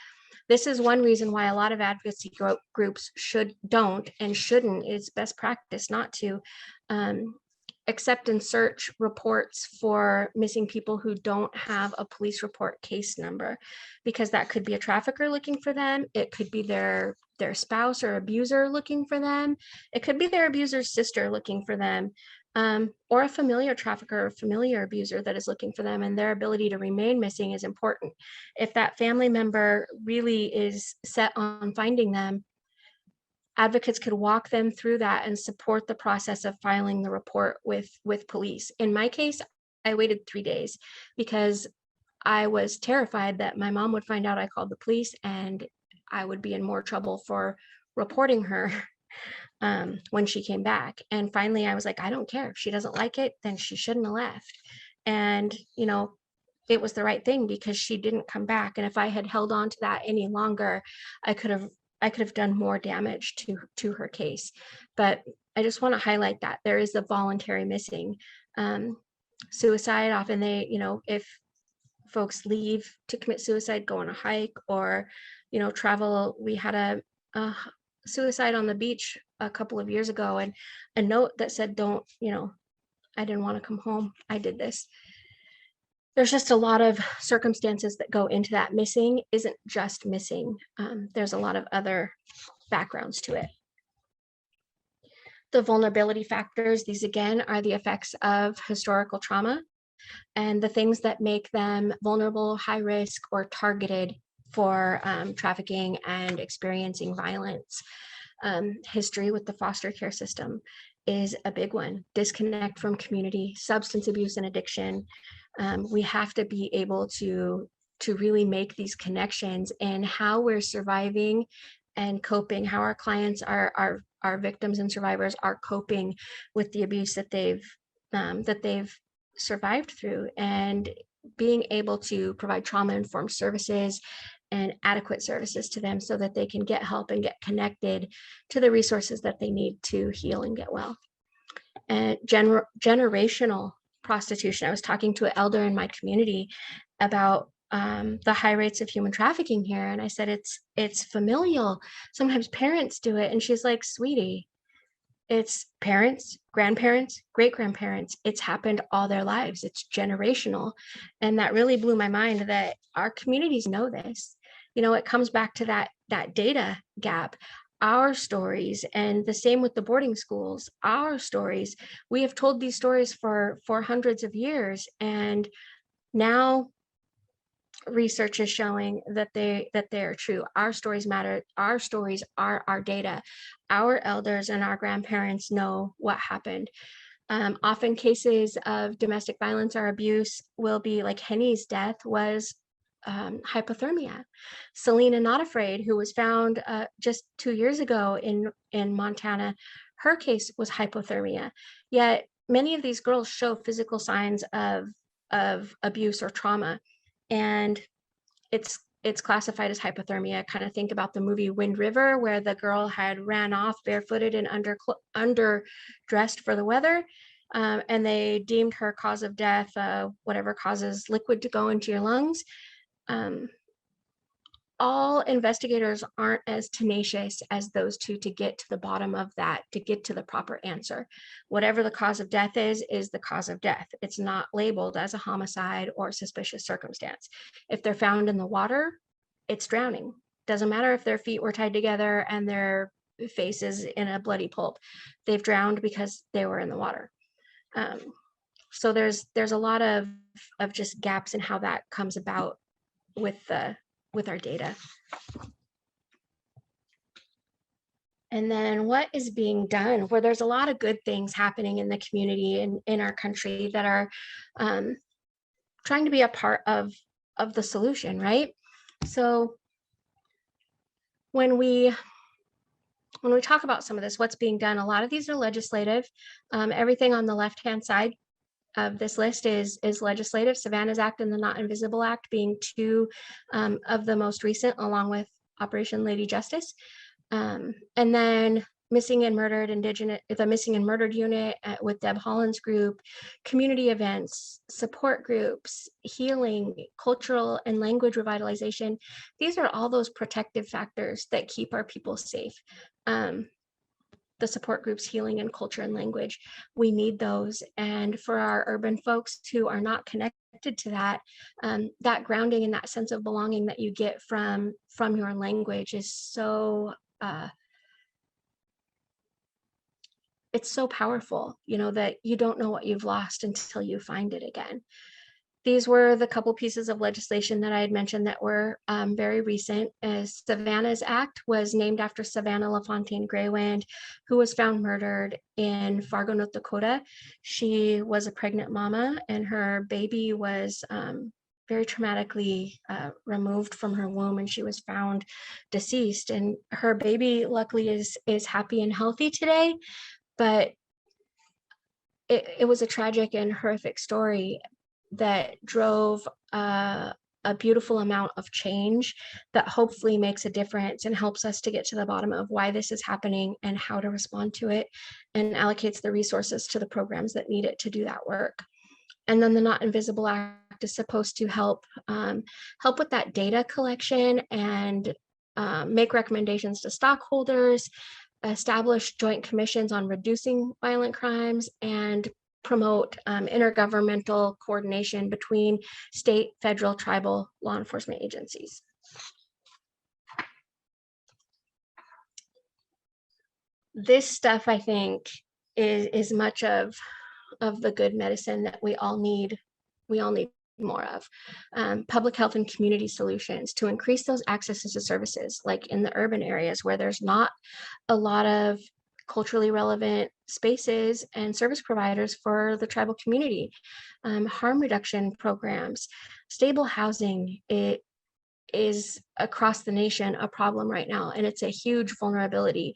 This is one reason why a lot of advocacy groups don't and shouldn't, it's best practice not to accept and search reports for missing people who don't have a police report case number, because that could be a trafficker looking for them. It could be their spouse or abuser looking for them. It could be their abuser's sister looking for them, or a familiar trafficker or familiar abuser that is looking for them, and their ability to remain missing is important. If that family member really is set on finding them, advocates could walk them through that and support the process of filing the report with police. In my case, I waited 3 days because I was terrified that my mom would find out I called the police and I would be in more trouble for reporting her when she came back. And finally, I was like, I don't care. If she doesn't like it, then she shouldn't have left. And, you know, it was the right thing because she didn't come back. And if I had held on to that any longer, I could have done more damage to her case. But I just want to highlight that there is the voluntary missing. Suicide, often they, you know, if folks leave to commit suicide, go on a hike or, you know, travel. We had a suicide on the beach a couple of years ago, and a note that said, don't, you know, I didn't want to come home, I did this. There's just a lot of circumstances that go into that. Missing isn't just missing. There's a lot of other backgrounds to it. The vulnerability factors, these again are the effects of historical trauma and the things that make them vulnerable, high risk, or targeted for trafficking and experiencing violence. History with the foster care system is a big one. Disconnect from community, substance abuse and addiction. We have to be able to really make these connections in how we're surviving and coping, how our clients, our victims and survivors are coping with the abuse that they've survived through, and being able to provide trauma-informed services and adequate services to them so that they can get help and get connected to the resources that they need to heal and get well. And generational prostitution. I was talking to an elder in my community about the high rates of human trafficking here, and I said it's familial. Sometimes parents do it, and she's like, "Sweetie, it's parents, grandparents, great-grandparents. It's happened all their lives. It's generational." And that really blew my mind that our communities know this. You know, it comes back to that data gap. Our stories, and the same with the boarding schools, our stories, we have told these stories for hundreds of years, and now research is showing that they are true. Our stories matter. Our stories are our data. Our elders and our grandparents know what happened. Often cases of domestic violence or abuse will be like Henny's death was hypothermia. Selena Not Afraid, who was found just 2 years ago in Montana, her case was hypothermia. Yet many of these girls show physical signs of abuse or trauma, and it's classified as hypothermia. Kind of think about the movie Wind River, where the girl had ran off barefooted and underdressed for the weather. And they deemed her cause of death, whatever causes liquid to go into your lungs. All investigators aren't as tenacious as those two to get to the bottom of that, to get to the proper answer. Whatever the cause of death is the cause of death. It's not labeled as a homicide or suspicious circumstance. If they're found in the water, it's drowning. Doesn't matter if their feet were tied together and their faces in a bloody pulp. They've drowned because they were in the water. So there's a lot of just gaps in how that comes about with our data. And then what is being done, where there's a lot of good things happening in the community and in our country that are trying to be a part of the solution, right? So when we talk about some of this, what's being done, a lot of these are legislative. Everything on the left-hand side of this list is legislative. Savannah's Act and the Not Invisible Act being two of the most recent, along with Operation Lady Justice. And then Missing and Murdered Indigenous, the Missing and Murdered Unit with Deb Holland's group, community events, support groups, healing, cultural and language revitalization. These are all those protective factors that keep our people safe. The support groups, healing and culture and language, we need those. And for our urban folks who are not connected to that, that grounding and that sense of belonging that you get from your language is so, it's so powerful, you know, that you don't know what you've lost until you find it again. These were the couple pieces of legislation that I had mentioned that were very recent. Savannah's Act was named after Savannah Lafontaine Greywand, who was found murdered in Fargo, North Dakota. She was a pregnant mama, and her baby was very traumatically removed from her womb, and she was found deceased. And her baby, luckily, is happy and healthy today, but it was a tragic and horrific story that drove a beautiful amount of change that hopefully makes a difference and helps us to get to the bottom of why this is happening and how to respond to it, and allocates the resources to the programs that need it to do that work. And then the Not Invisible Act is supposed to help with that data collection and make recommendations to stockholders, establish joint commissions on reducing violent crimes, and promote intergovernmental coordination between state, federal, tribal law enforcement agencies. This stuff, I think, is much of the good medicine that we all need more of. Public health and community solutions to increase those accesses to services, like in the urban areas where there's not a lot of culturally relevant spaces and service providers for the tribal community. Harm reduction programs, stable housing, it is across the nation a problem right now, and it's a huge vulnerability.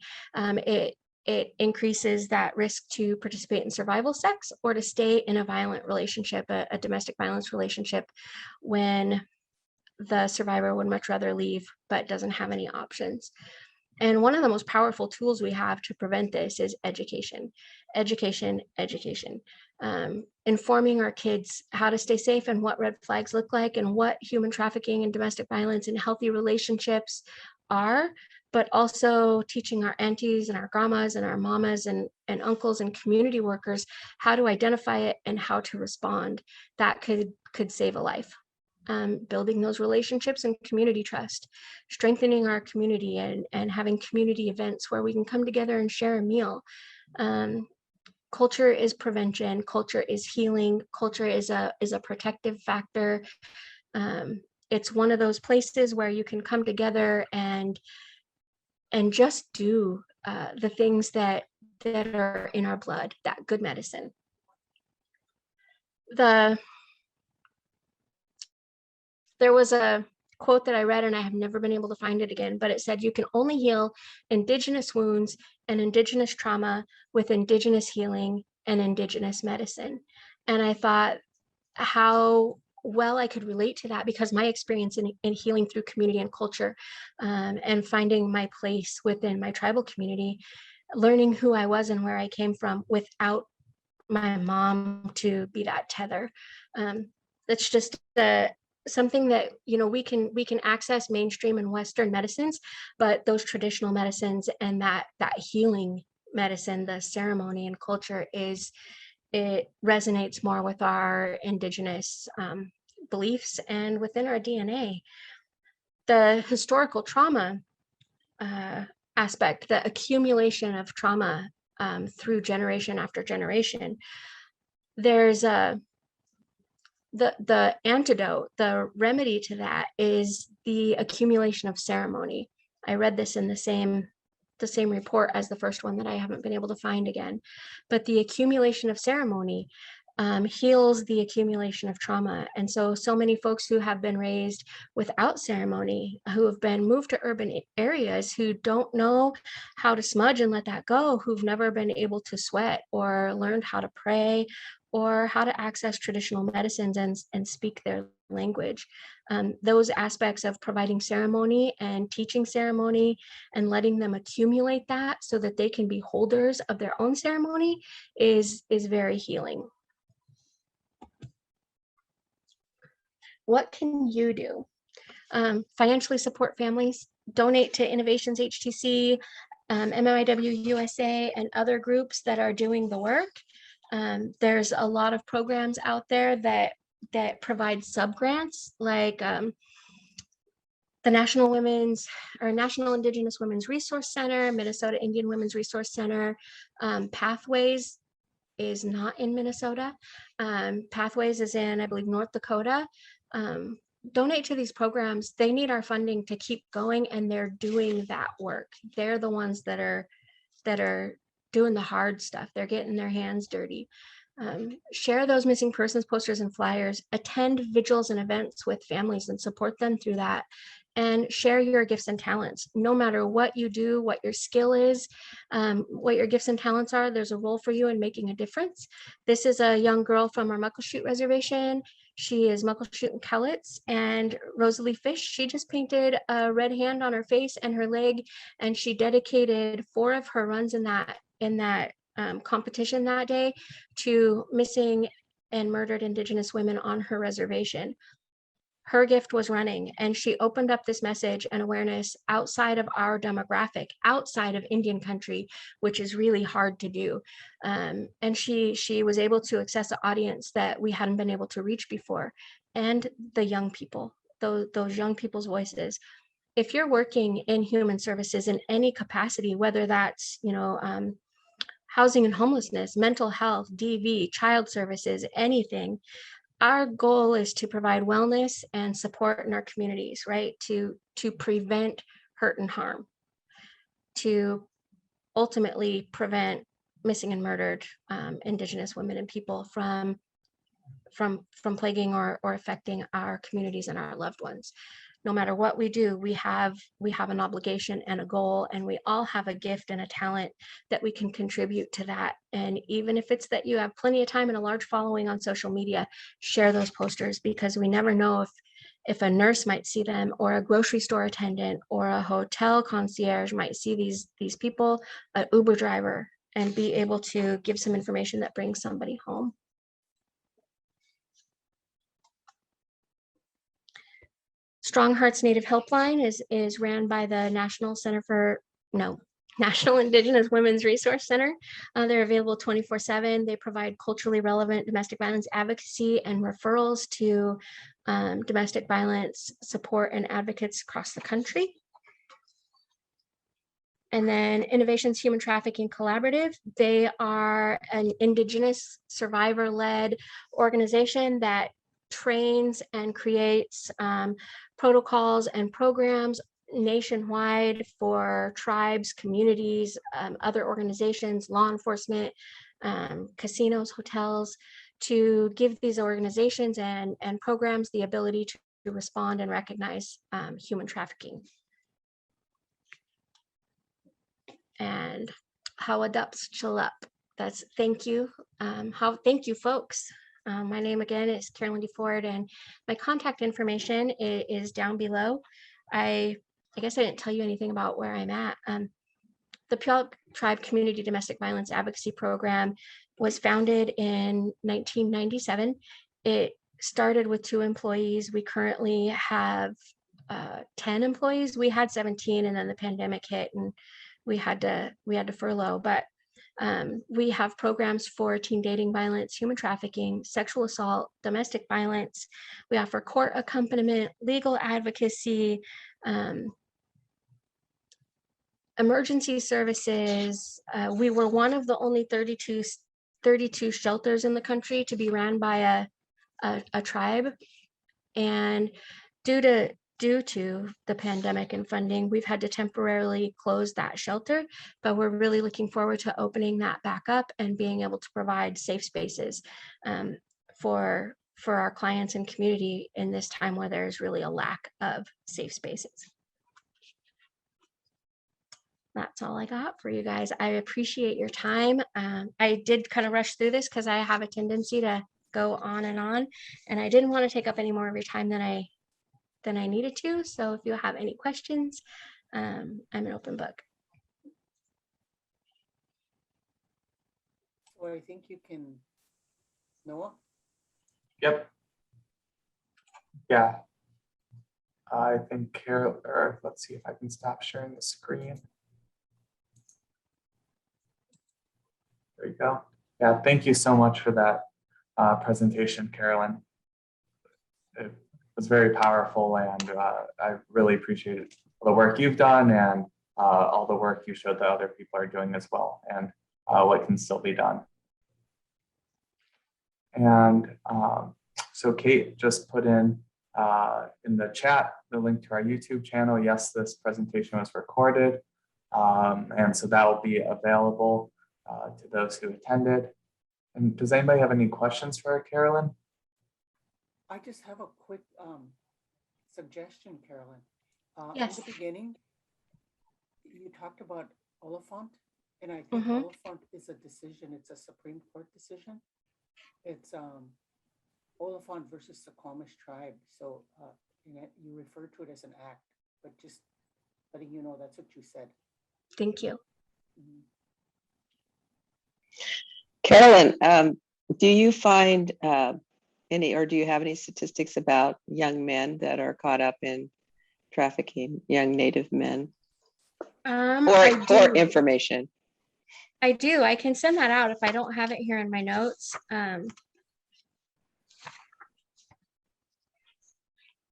It increases that risk to participate in survival sex or to stay in a violent relationship, a domestic violence relationship, when the survivor would much rather leave but doesn't have any options. And one of the most powerful tools we have to prevent this is education. Informing our kids how to stay safe and what red flags look like and what human trafficking and domestic violence and healthy relationships are, but also teaching our aunties and our grandmas and our mamas and uncles and community workers how to identify it and how to respond. That could save a life. Building those relationships and community trust, strengthening our community and having community events where we can come together and share a meal. Culture is prevention, culture is healing, culture is a protective factor. It's one of those places where you can come together and just do the things that are in our blood, that good medicine. There was a quote that I read, and I have never been able to find it again, but it said, you can only heal Indigenous wounds and Indigenous trauma with Indigenous healing and Indigenous medicine. And I thought how well I could relate to that, because my experience in healing through community and culture, and finding my place within my tribal community, learning who I was and where I came from without my mom to be that tether. That's just something that, you know, we can access mainstream and Western medicines, but those traditional medicines and that healing medicine, the ceremony and culture, it resonates more with our Indigenous beliefs and within our DNA. The historical trauma aspect, the accumulation of trauma through generation after generation, there's the antidote, the remedy to that is the accumulation of ceremony. I read this in the same report as the first one that I haven't been able to find again, but the accumulation of ceremony heals the accumulation of trauma. And so many folks who have been raised without ceremony, who have been moved to urban areas, who don't know how to smudge and let that go, who've never been able to sweat or learned how to pray or how to access traditional medicines and speak their language. Those aspects of providing ceremony and teaching ceremony and letting them accumulate that so that they can be holders of their own ceremony is very healing. What can you do? Financially support families, donate to Innovations HTC, Mmiw USA, and other groups that are doing the work. There's a lot of programs out there that provide sub-grants, like the National Indigenous Women's Resource Center, Minnesota Indian Women's Resource Center. Pathways is not in Minnesota. Pathways is in, I believe, North Dakota. Donate to these programs. They need our funding to keep going, and they're doing that work. They're the ones that are doing the hard stuff. They're getting their hands dirty. Share those missing persons posters and flyers, attend vigils and events with families and support them through that, and share your gifts and talents. No matter what you do, what your skill is, what your gifts and talents are, there's a role for you in making a difference. This is a young girl from our Muckleshoot Reservation. She is Muckleshoot and Cowlitz, and Rosalie Fish, she just painted a red hand on her face and her leg, and she dedicated 4 of her runs in that competition that day to missing and murdered Indigenous women on her reservation. Her gift was running, and she opened up this message and awareness outside of our demographic, outside of Indian country, which is really hard to do. And she was able to access an audience that we hadn't been able to reach before, and the young people, those young people's voices. If you're working in human services in any capacity, whether that's, housing and homelessness, mental health, DV, child services, anything, our goal is to provide wellness and support in our communities, right? To prevent hurt and harm, to ultimately prevent missing and murdered Indigenous women and people from plaguing or affecting our communities and our loved ones. No matter what we do, we have an obligation and a goal, and we all have a gift and a talent that we can contribute to that. And even if it's that you have plenty of time and a large following on social media, share those posters, because we never know if a nurse might see them, or a grocery store attendant, or a hotel concierge might see these people, an Uber driver, and be able to give some information that brings somebody home. Strong Hearts Native Helpline is ran by the National Indigenous Women's Resource Center. They're available 24/7. They provide culturally relevant domestic violence advocacy and referrals to domestic violence support and advocates across the country. And then Innovations Human Trafficking Collaborative. They are an Indigenous survivor-led organization that trains and creates protocols and programs nationwide for tribes, communities, other organizations, law enforcement, casinos, hotels, to give these organizations and programs the ability respond and recognize human trafficking. And how adopts chill up. That's thank you. Thank you, folks. My name again is Carolyn DeFord, and my contact information is down below. I guess I didn't tell you anything about where I'm at. The Puyallup Tribe Community Domestic Violence Advocacy Program was founded in 1997. It started with 2 employees. We currently have 10 employees. We had 17, and then the pandemic hit, and we had to furlough. But we have programs for teen dating violence, human trafficking, sexual assault, domestic violence. We offer court accompaniment, legal advocacy, emergency services. We were one of the only 32 shelters in the country to be ran by a tribe. And due to the pandemic and funding, we've had to temporarily close that shelter, but we're really looking forward to opening that back up and being able to provide safe spaces for our clients and community in this time where there's really a lack of safe spaces. That's all I got for you guys. I appreciate your time. I did kind of rush through this because I have a tendency to go on, and I didn't want to take up any more of your time than I needed to. So if you have any questions, I'm an open book. Well, I think you can, Noah? Yep. Yeah. I think Carol, or let's see if I can stop sharing the screen. There you go. Yeah, thank you so much for that presentation, Carolyn. It was very powerful, and I really appreciate the work you've done and all the work you showed that other people are doing as well, and what can still be done. And so Kate just put in the chat the link to our YouTube channel. Yes, this presentation was recorded, and so that will be available to those who attended. And does anybody have any questions for Carolyn? I just have a quick suggestion, Carolyn. Yes. In the beginning, you talked about Oliphant, and I think Oliphant is a decision. It's a Supreme Court decision. It's Oliphant versus the Squamish tribe. So you refer to it as an act, but just letting you know that's what you said. Thank you. Mm-hmm. Carolyn, do you find any, or do you have any statistics about young men that are caught up in trafficking, young Native men? Or information? I do. I can send that out if I don't have it here in my notes.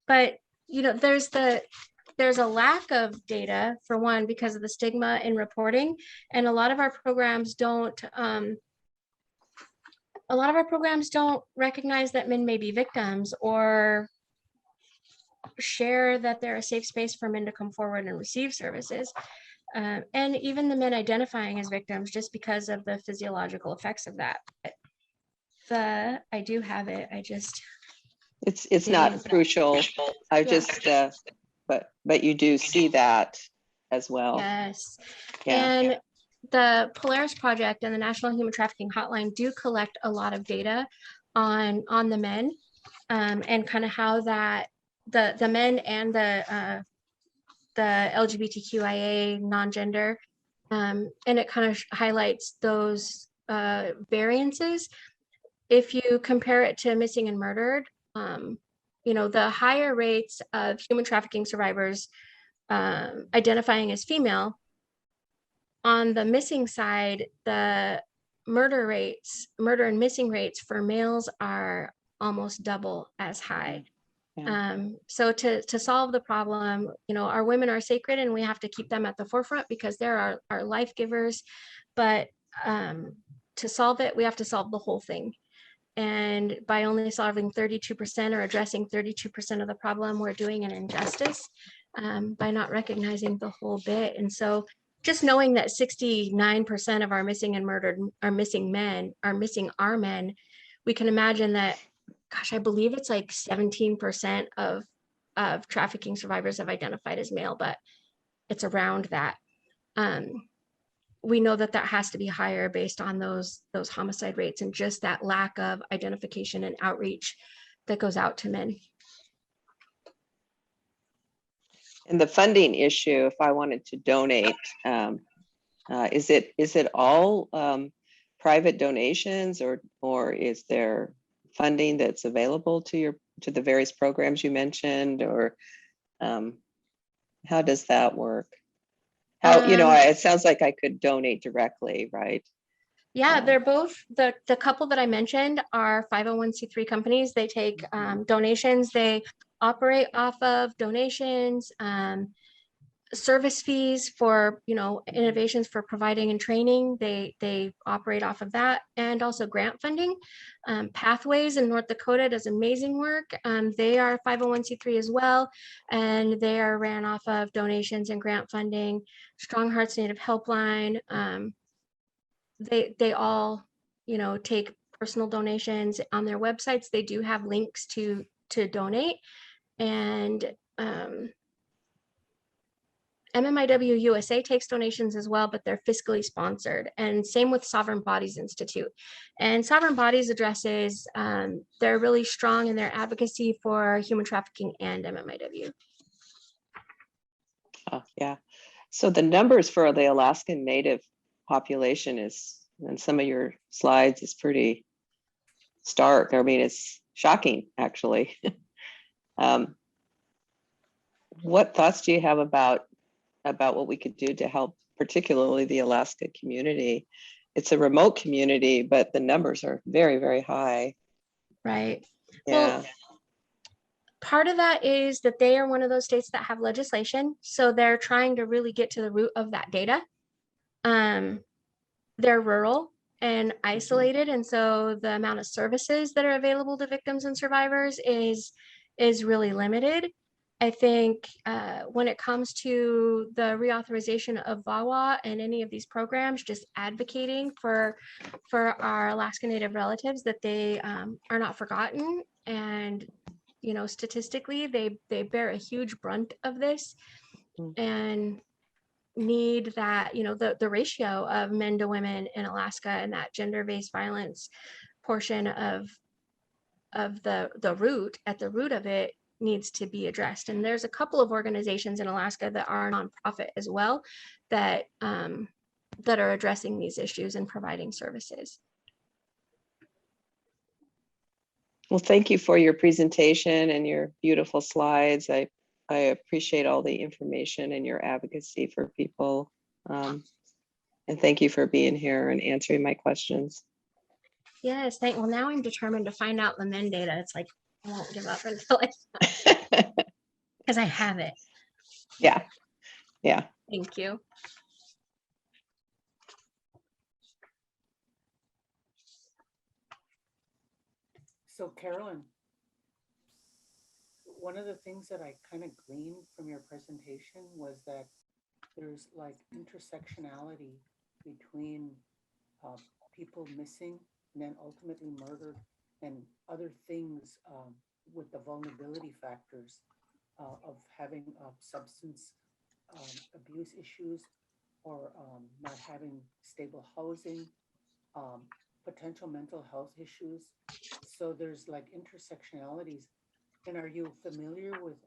But you know, there's a lack of data, for one, because of the stigma in reporting, and a lot of our programs don't recognize that men may be victims or share that they're a safe space for men to come forward and receive services. And even the men identifying as victims, just because of the physiological effects of that. I do have it. I just. It's not crucial. I just, but you do see that as well. Yes. Yeah. And the Polaris Project and the National Human Trafficking Hotline do collect a lot of data on the men, and kind of how that the men and the LGBTQIA non-gender, and it kind of highlights those variances. If you compare it to missing and murdered, you know, the higher rates of human trafficking survivors identifying as female. On the missing side, the murder and missing rates for males are almost double as high. Yeah. So to solve the problem, you know, our women are sacred and we have to keep them at the forefront because they're our life givers. But to solve it, we have to solve the whole thing. And by only solving 32% or addressing 32% of the problem, we're doing an injustice by not recognizing the whole bit. And so just knowing that 69% of our missing and murdered, our missing men, are missing our men, we can imagine that, gosh, I believe it's like 17% of of trafficking survivors have identified as male, but it's around that. We know that that has to be higher based on those homicide rates and just that lack of identification and outreach that goes out to men. And the funding issue, if I wanted to donate, is it all private donations, or is there funding that's available to the various programs you mentioned, or how does that work? How, it sounds like I could donate directly, right? Yeah, they're both, the couple that I mentioned are 501c3 companies. They take donations. They operate off of donations, service fees for, innovations for providing and training. They operate off of that, and also grant funding. Pathways in North Dakota does amazing work. They are 501c3 as well, and they are ran off of donations and grant funding. Strong Hearts Native Helpline, they all, take personal donations on their websites. They do have links to donate, and Mmiw USA takes donations as well, but they're fiscally sponsored, and same with Sovereign Bodies Institute. And Sovereign Bodies addresses, they're really strong in their advocacy for human trafficking and Mmiw. Oh, yeah. So the numbers for the Alaskan Native population is, in some of your slides, is pretty stark. I mean, it's shocking, actually. What thoughts do you have about what we could do to help, particularly the Alaska community? It's a remote community, but the numbers are very, very high. Right. Yeah. Well, part of that is that they are one of those states that have legislation. So they're trying to really get to the root of that data. They're rural and isolated. And so the amount of services that are available to victims and survivors is really limited. I think when it comes to the reauthorization of VAWA and any of these programs, just advocating for our Alaska Native relatives that they are not forgotten, and statistically they bear a huge brunt of this and need that, the ratio of men to women in Alaska and that gender-based violence portion of the root, at the root of it, needs to be addressed. And there's a couple of organizations in Alaska that are nonprofit as well that are addressing these issues and providing services. Well, thank you for your presentation and your beautiful slides. I appreciate all the information and your advocacy for people. And thank you for being here and answering my questions. Yes, well, now I'm determined to find out the men data. It's like, I won't give up until because I have it. Yeah. Yeah. Thank you. So Carolyn, one of the things that I kind of gleaned from your presentation was that there's like intersectionality between people missing and then ultimately murdered and other things with the vulnerability factors of having substance abuse issues, or not having stable housing, potential mental health issues. So there's like intersectionalities. And are you familiar with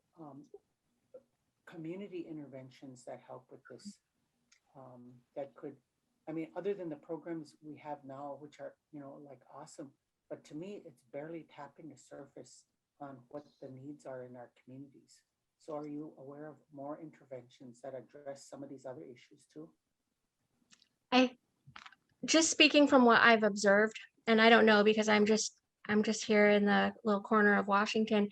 community interventions that help with this? That could, I mean, other than the programs we have now, which are, like awesome, but to me, it's barely tapping the surface on what the needs are in our communities. So are you aware of more interventions that address some of these other issues too? Just speaking from what I've observed, and I don't know because I'm just here in the little corner of Washington.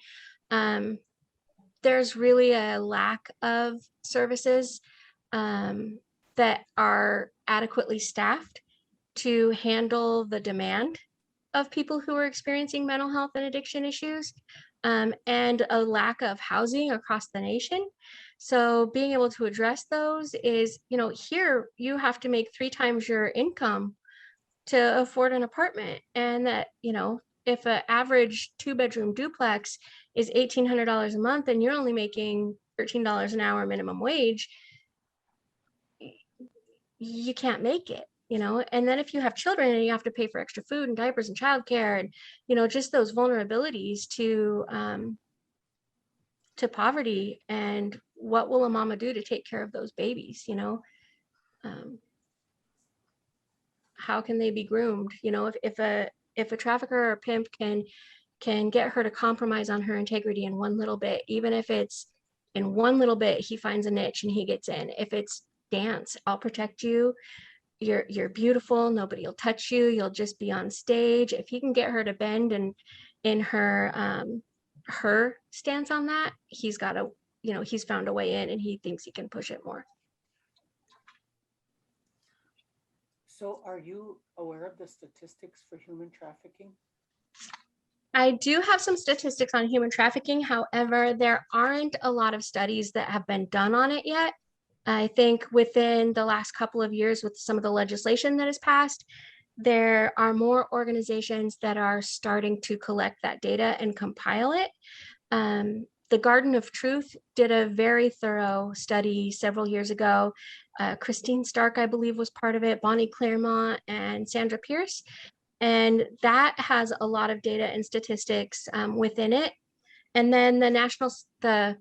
There's really a lack of services that are adequately staffed to handle the demand of people who are experiencing mental health and addiction issues, and a lack of housing across the nation. So being able to address those is, here you have to make 3 times your income to afford an apartment, and that, if an average 2-bedroom duplex is $1,800 a month and you're only making $13 an hour minimum wage, you can't make it, and then if you have children and you have to pay for extra food and diapers and childcare and just those vulnerabilities to poverty, and what will a mama do to take care of those babies? How can they be groomed? If a trafficker or a pimp can get her to compromise on her integrity in one little bit, even if it's in one little bit, he finds a niche and he gets in. If it's dance, I'll protect you. You're beautiful. Nobody will touch you. You'll just be on stage. If he can get her to bend and in her stance on that, he's found a way in, and he thinks he can push it more. So are you aware of the statistics for human trafficking? I do have some statistics on human trafficking. However, there aren't a lot of studies that have been done on it yet. I think within the last couple of years, with some of the legislation that has passed, there are more organizations that are starting to collect that data and compile it. The Garden of Truth did a very thorough study several years ago. Christine Stark, I believe, was part of it, Bonnie Claremont and Sandra Pierce. And that has a lot of data and statistics within it. And then the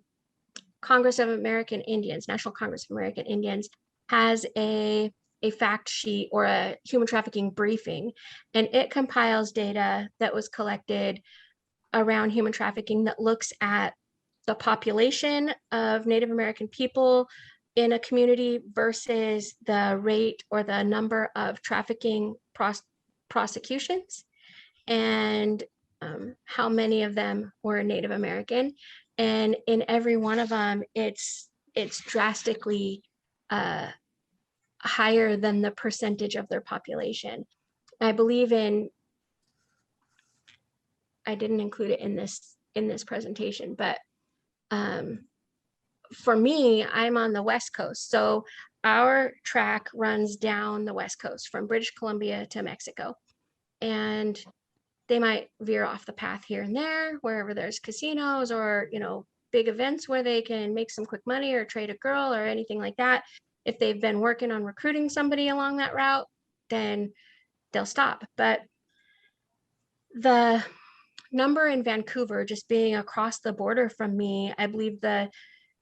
Congress of American Indians, National Congress of American Indians, has a fact sheet or a human trafficking briefing, and it compiles data that was collected around human trafficking that looks at the population of Native American people in a community versus the rate or the number of trafficking prosecutions, and how many of them were Native American. And in every one of them, it's drastically higher than the percentage of their population. I believe I didn't include it in this presentation, but for me, I'm on the West Coast. So our track runs down the West Coast from British Columbia to Mexico. And they might veer off the path here and there, wherever there's casinos or, big events where they can make some quick money or trade a girl or anything like that. If they've been working on recruiting somebody along that route, then they'll stop. But the number in Vancouver, just being across the border from me, I believe the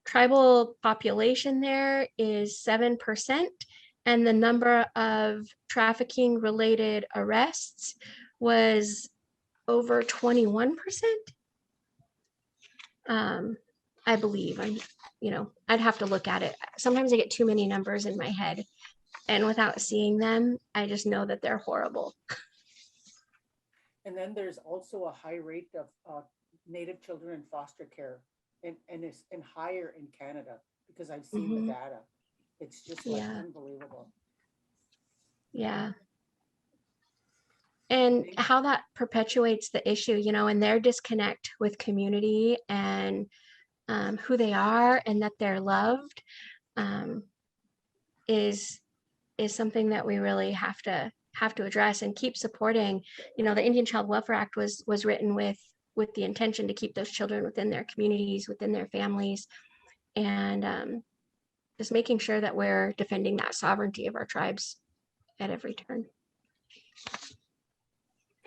tribal population there is 7%, and the number of trafficking related arrests was over 21%. I believe. I'd have to look at it. Sometimes I get too many numbers in my head, and without seeing them, I just know that they're horrible. And then there's also a high rate of Native children in foster care, and it's higher in Canada, because I've seen the data. It's just unbelievable. Yeah. And how that perpetuates the issue, and their disconnect with community and who they are, and that they're loved, is something that we really have to address and keep supporting. The Indian Child Welfare Act was written with the intention to keep those children within their communities, within their families, and just making sure that we're defending that sovereignty of our tribes at every turn.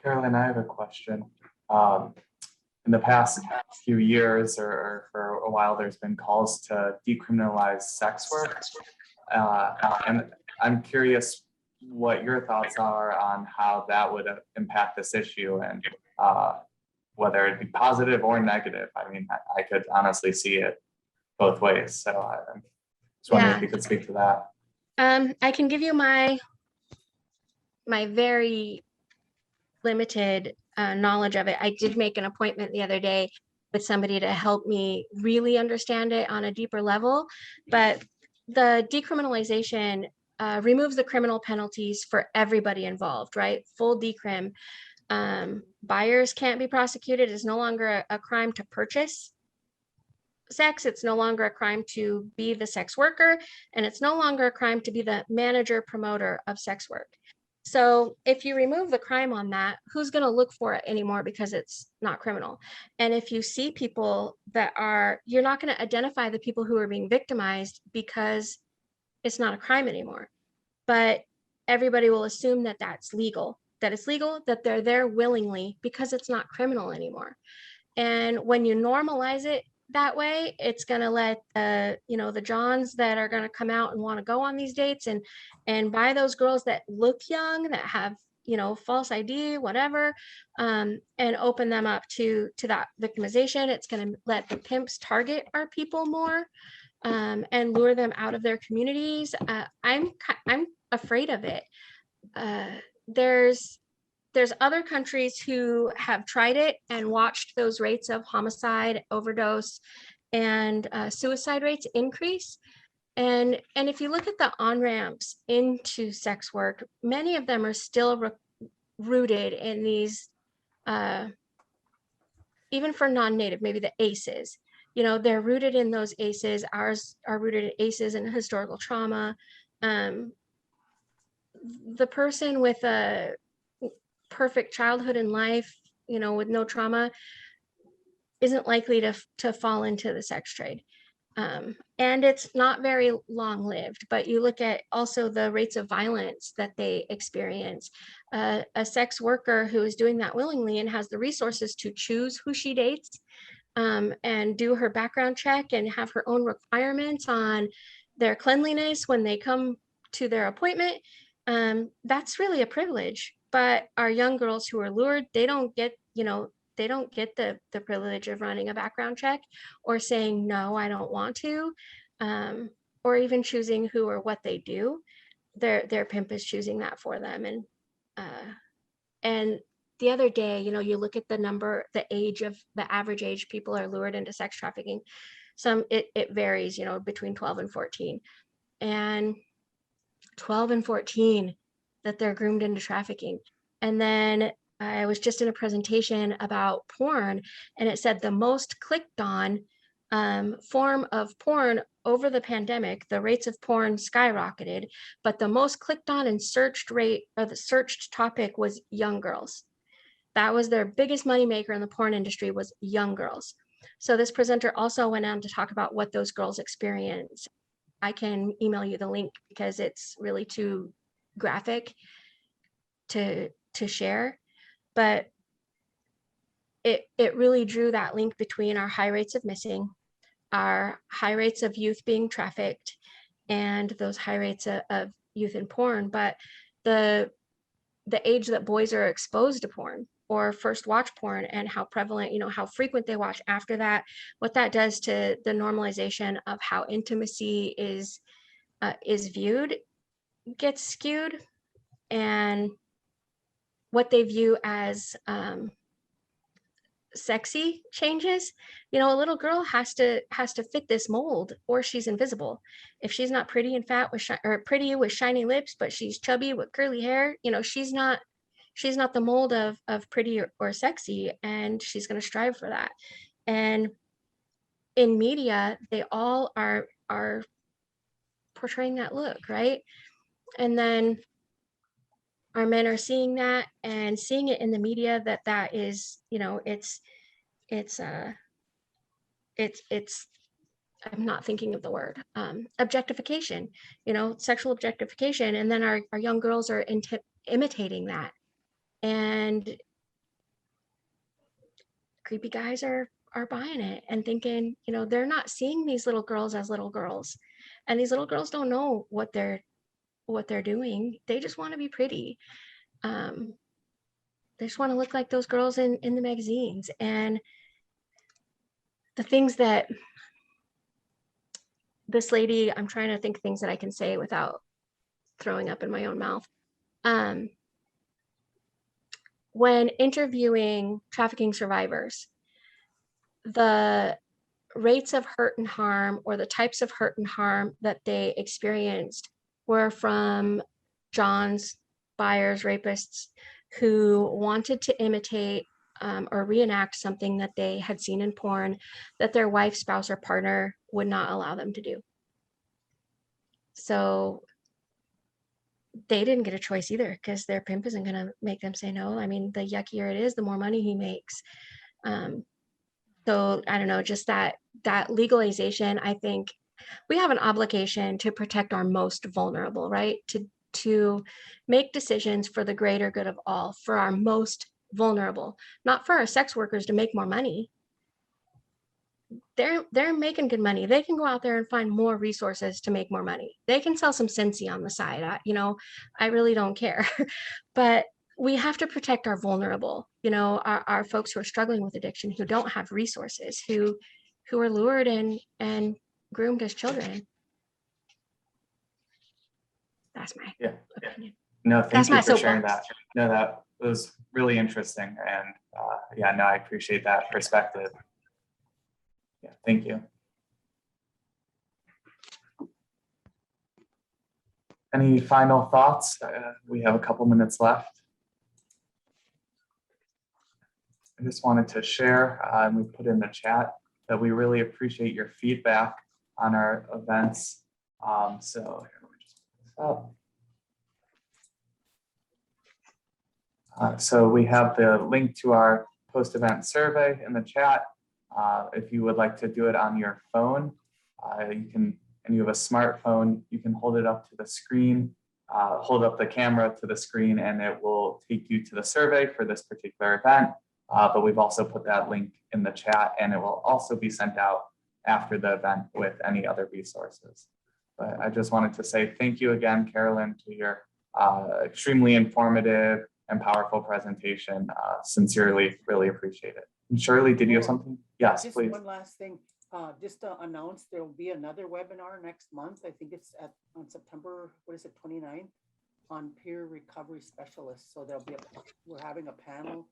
Carolyn, I have a question. In the past few years or for a while, there's been calls to decriminalize sex work. And I'm curious what your thoughts are on how that would impact this issue, and whether it'd be positive or negative. I mean, I could honestly see it both ways. So I'm just wondering if you could speak to that. I can give you my very limited knowledge of it. I did make an appointment the other day with somebody to help me really understand it on a deeper level, but the decriminalization removes the criminal penalties for everybody involved, right? Full decrim. Buyers can't be prosecuted. It's no longer a crime to purchase sex. It's no longer a crime to be the sex worker, and it's no longer a crime to be the manager promoter of sex work. So if you remove the crime on that, who's going to look for it anymore because it's not criminal? And if you see people that are, you're not going to identify the people who are being victimized because it's not a crime anymore. But everybody will assume that that's legal, that it's legal, that they're there willingly because it's not criminal anymore. And when you normalize it that way, it's going to let the Johns that are going to come out and want to go on these dates and buy those girls that look young, that have false ID, whatever, and open them up to that victimization. It's going to let the pimps target our people more, and lure them out of their communities. I'm afraid of it. There's other countries who have tried it and watched those rates of homicide, overdose, and suicide rates increase. And if you look at the on-ramps into sex work, many of them are still rooted in these, even for non-native, maybe the ACEs, they're rooted in those ACEs. Ours are rooted in ACEs and historical trauma. The person with a perfect childhood in life, with no trauma, isn't likely to fall into the sex trade. And it's not very long lived, but you look at also the rates of violence that they experience. A sex worker who is doing that willingly and has the resources to choose who she dates, and do her background check and have her own requirements on their cleanliness when they come to their appointment, that's really a privilege. But our young girls who are lured, they don't get the privilege of running a background check or saying, no, I don't want to, or even choosing who or what they do. Their pimp is choosing that for them. And the other day, you look at the average age people are lured into sex trafficking. It varies, between 12 and 14. And 12 and 14 that they're groomed into trafficking. And then I was just in a presentation about porn, and it said the most clicked on form of porn over the pandemic, the rates of porn skyrocketed, but the most clicked on and searched rate, or the searched topic, was young girls. That was their biggest moneymaker in the porn industry, was young girls. So this presenter also went on to talk about what those girls experience. I can email you the link because it's really too graphic to share, but it really drew that link between our high rates of missing, our high rates of youth being trafficked, and those high rates of youth in porn. But the age that boys are exposed to porn or first watch porn, and how prevalent, how frequent they watch after that, what that does to the normalization of how intimacy is viewed gets skewed, and what they view as sexy changes. A little girl has to fit this mold, or she's invisible. If she's not pretty and fat or pretty with shiny lips, but she's chubby with curly hair, she's not the mold of pretty or sexy, and she's going to strive for that. And in media, they all are portraying that look, right? And then our men are seeing that and seeing it in the media that is, it's I'm not thinking of the word, objectification, sexual objectification. And then our young girls are imitating that. And creepy guys are buying it and thinking, they're not seeing these little girls as little girls. And these little girls don't know what they're doing. They just want to be pretty. They just want to look like those girls in the magazines. And the things that this lady, I'm trying to think things that I can say without throwing up in my own mouth. When interviewing trafficking survivors, the rates of hurt and harm, or the types of hurt and harm that they experienced, were from Johns, buyers, rapists, who wanted to imitate or reenact something that they had seen in porn that their wife, spouse, or partner would not allow them to do. So they didn't get a choice either, because their pimp isn't going to make them say no. I mean, the yuckier it is, the more money he makes. So I don't know, just that legalization, I think we have an obligation to protect our most vulnerable, right? To make decisions for the greater good of all, for our most vulnerable, not for our sex workers to make more money. They're making good money. They can go out there and find more resources to make more money. They can sell some Scentsy on the side. I really don't care. But we have to protect our vulnerable, our folks who are struggling with addiction, who don't have resources, who are lured and groomed as children. That's my opinion. No, thank That's you my for sharing that. soapbox. No, that was really interesting. And yeah, no, I appreciate that perspective. Yeah, thank you. Any final thoughts? We have a couple minutes left. I just wanted to share, and we put in the chat, that we really appreciate your feedback on our events. So here, let me just put this up. So we have the link to our post-event survey in the chat. If you would like to do it on your phone, you can, and you have a smartphone, you can hold it up to the screen, hold up the camera to the screen, and it will take you to the survey for this particular event. But we've also put that link in the chat, and it will also be sent out after the event with any other resources. But I just wanted to say thank you again, Carolyn, to your extremely informative and powerful presentation. Sincerely, really appreciate it. And Shirley, did you have something? Yes, just please. one last thing. Just to announce, there will be another webinar next month. I think it's on September, 29th, on peer recovery specialists. So there'll be we're having a panel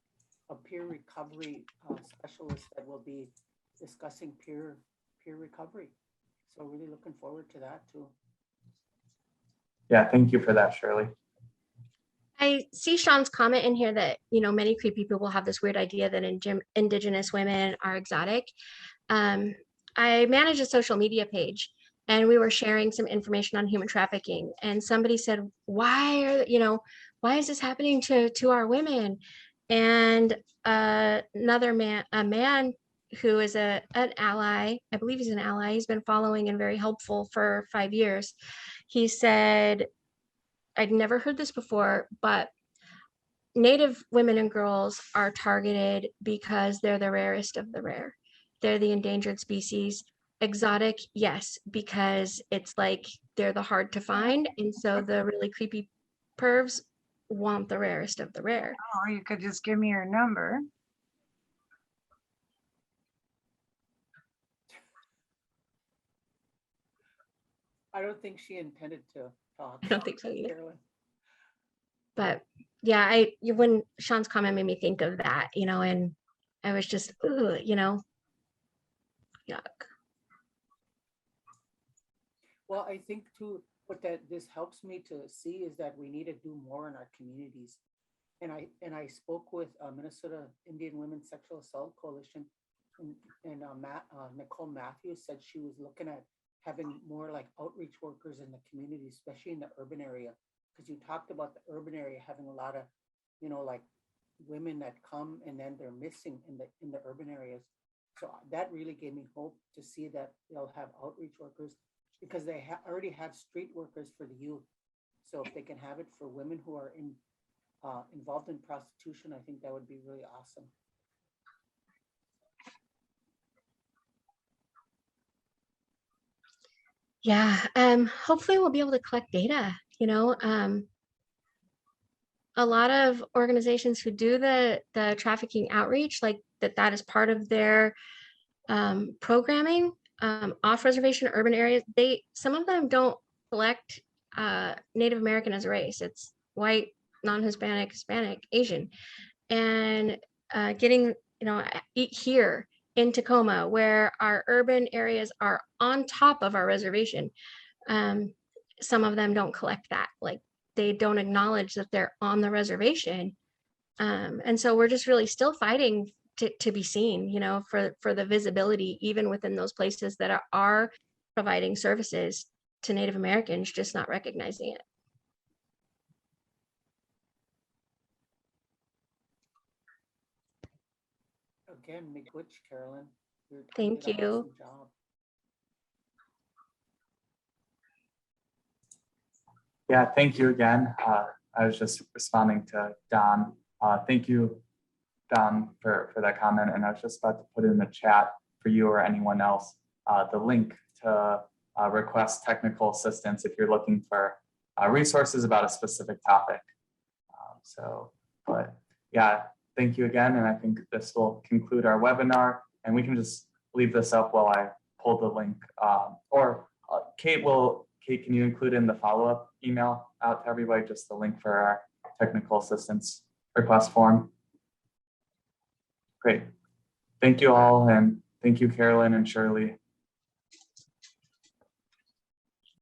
of peer recovery specialists that will be discussing peer recovery. So really looking forward to that too. Yeah, thank you for that, Shirley. I see Sean's comment in here that, many creepy people have this weird idea that Indigenous women are exotic. I manage a social media page, and we were sharing some information on human trafficking, and somebody said, why is this happening to our women? And a man who is an ally, I believe he's an ally, he's been following and very helpful for 5 years. He said, I'd never heard this before, but Native women and girls are targeted because they're the rarest of the rare. They're the endangered species. Exotic, yes, because it's like they're the hard to find. And so the really creepy pervs want the rarest of the rare. Or you could just give me your number. I don't think she intended to talk. I don't think so either. Carolyn. But yeah, when Sean's comment made me think of that, and I was just, yuck. Well, I think too, what this helps me to see is that we need to do more in our communities. And I spoke with Minnesota Indian Women's Sexual Assault Coalition, and Nicole Matthews said she was looking at having more like outreach workers in the community, especially in the urban area. Because you talked about the urban area having a lot of, like women that come and then they're missing in the urban areas. So that really gave me hope to see that they'll have outreach workers, because they already have street workers for the youth. So if they can have it for women who are involved in prostitution, I think that would be really awesome. Yeah, hopefully we'll be able to collect data, a lot of organizations who do the trafficking outreach, like that is part of their programming, off reservation urban areas. Some of them don't select Native American as a race. It's white, non-Hispanic, Hispanic, Asian, and getting here in Tacoma, where our urban areas are on top of our reservation. Some of them don't collect that, like they don't acknowledge that they're on the reservation. And so we're just really still fighting to be seen, for the visibility, even within those places that are providing services to Native Americans, just not recognizing it. again, miigwech, Carolyn. Thank did an you. awesome job. Yeah, thank you again. I was just responding to Don. Thank you, Don, for that comment. And I was just about to put in the chat for you or anyone else, the link to request technical assistance if you're looking for resources about a specific topic. But yeah, thank you again. And I think this will conclude our webinar, and we can just leave this up while I pull the link. Kate, can you include in the follow-up email out to everybody, just the link for our technical assistance request form? Great. Thank you all, and thank you, Carolyn and Shirley.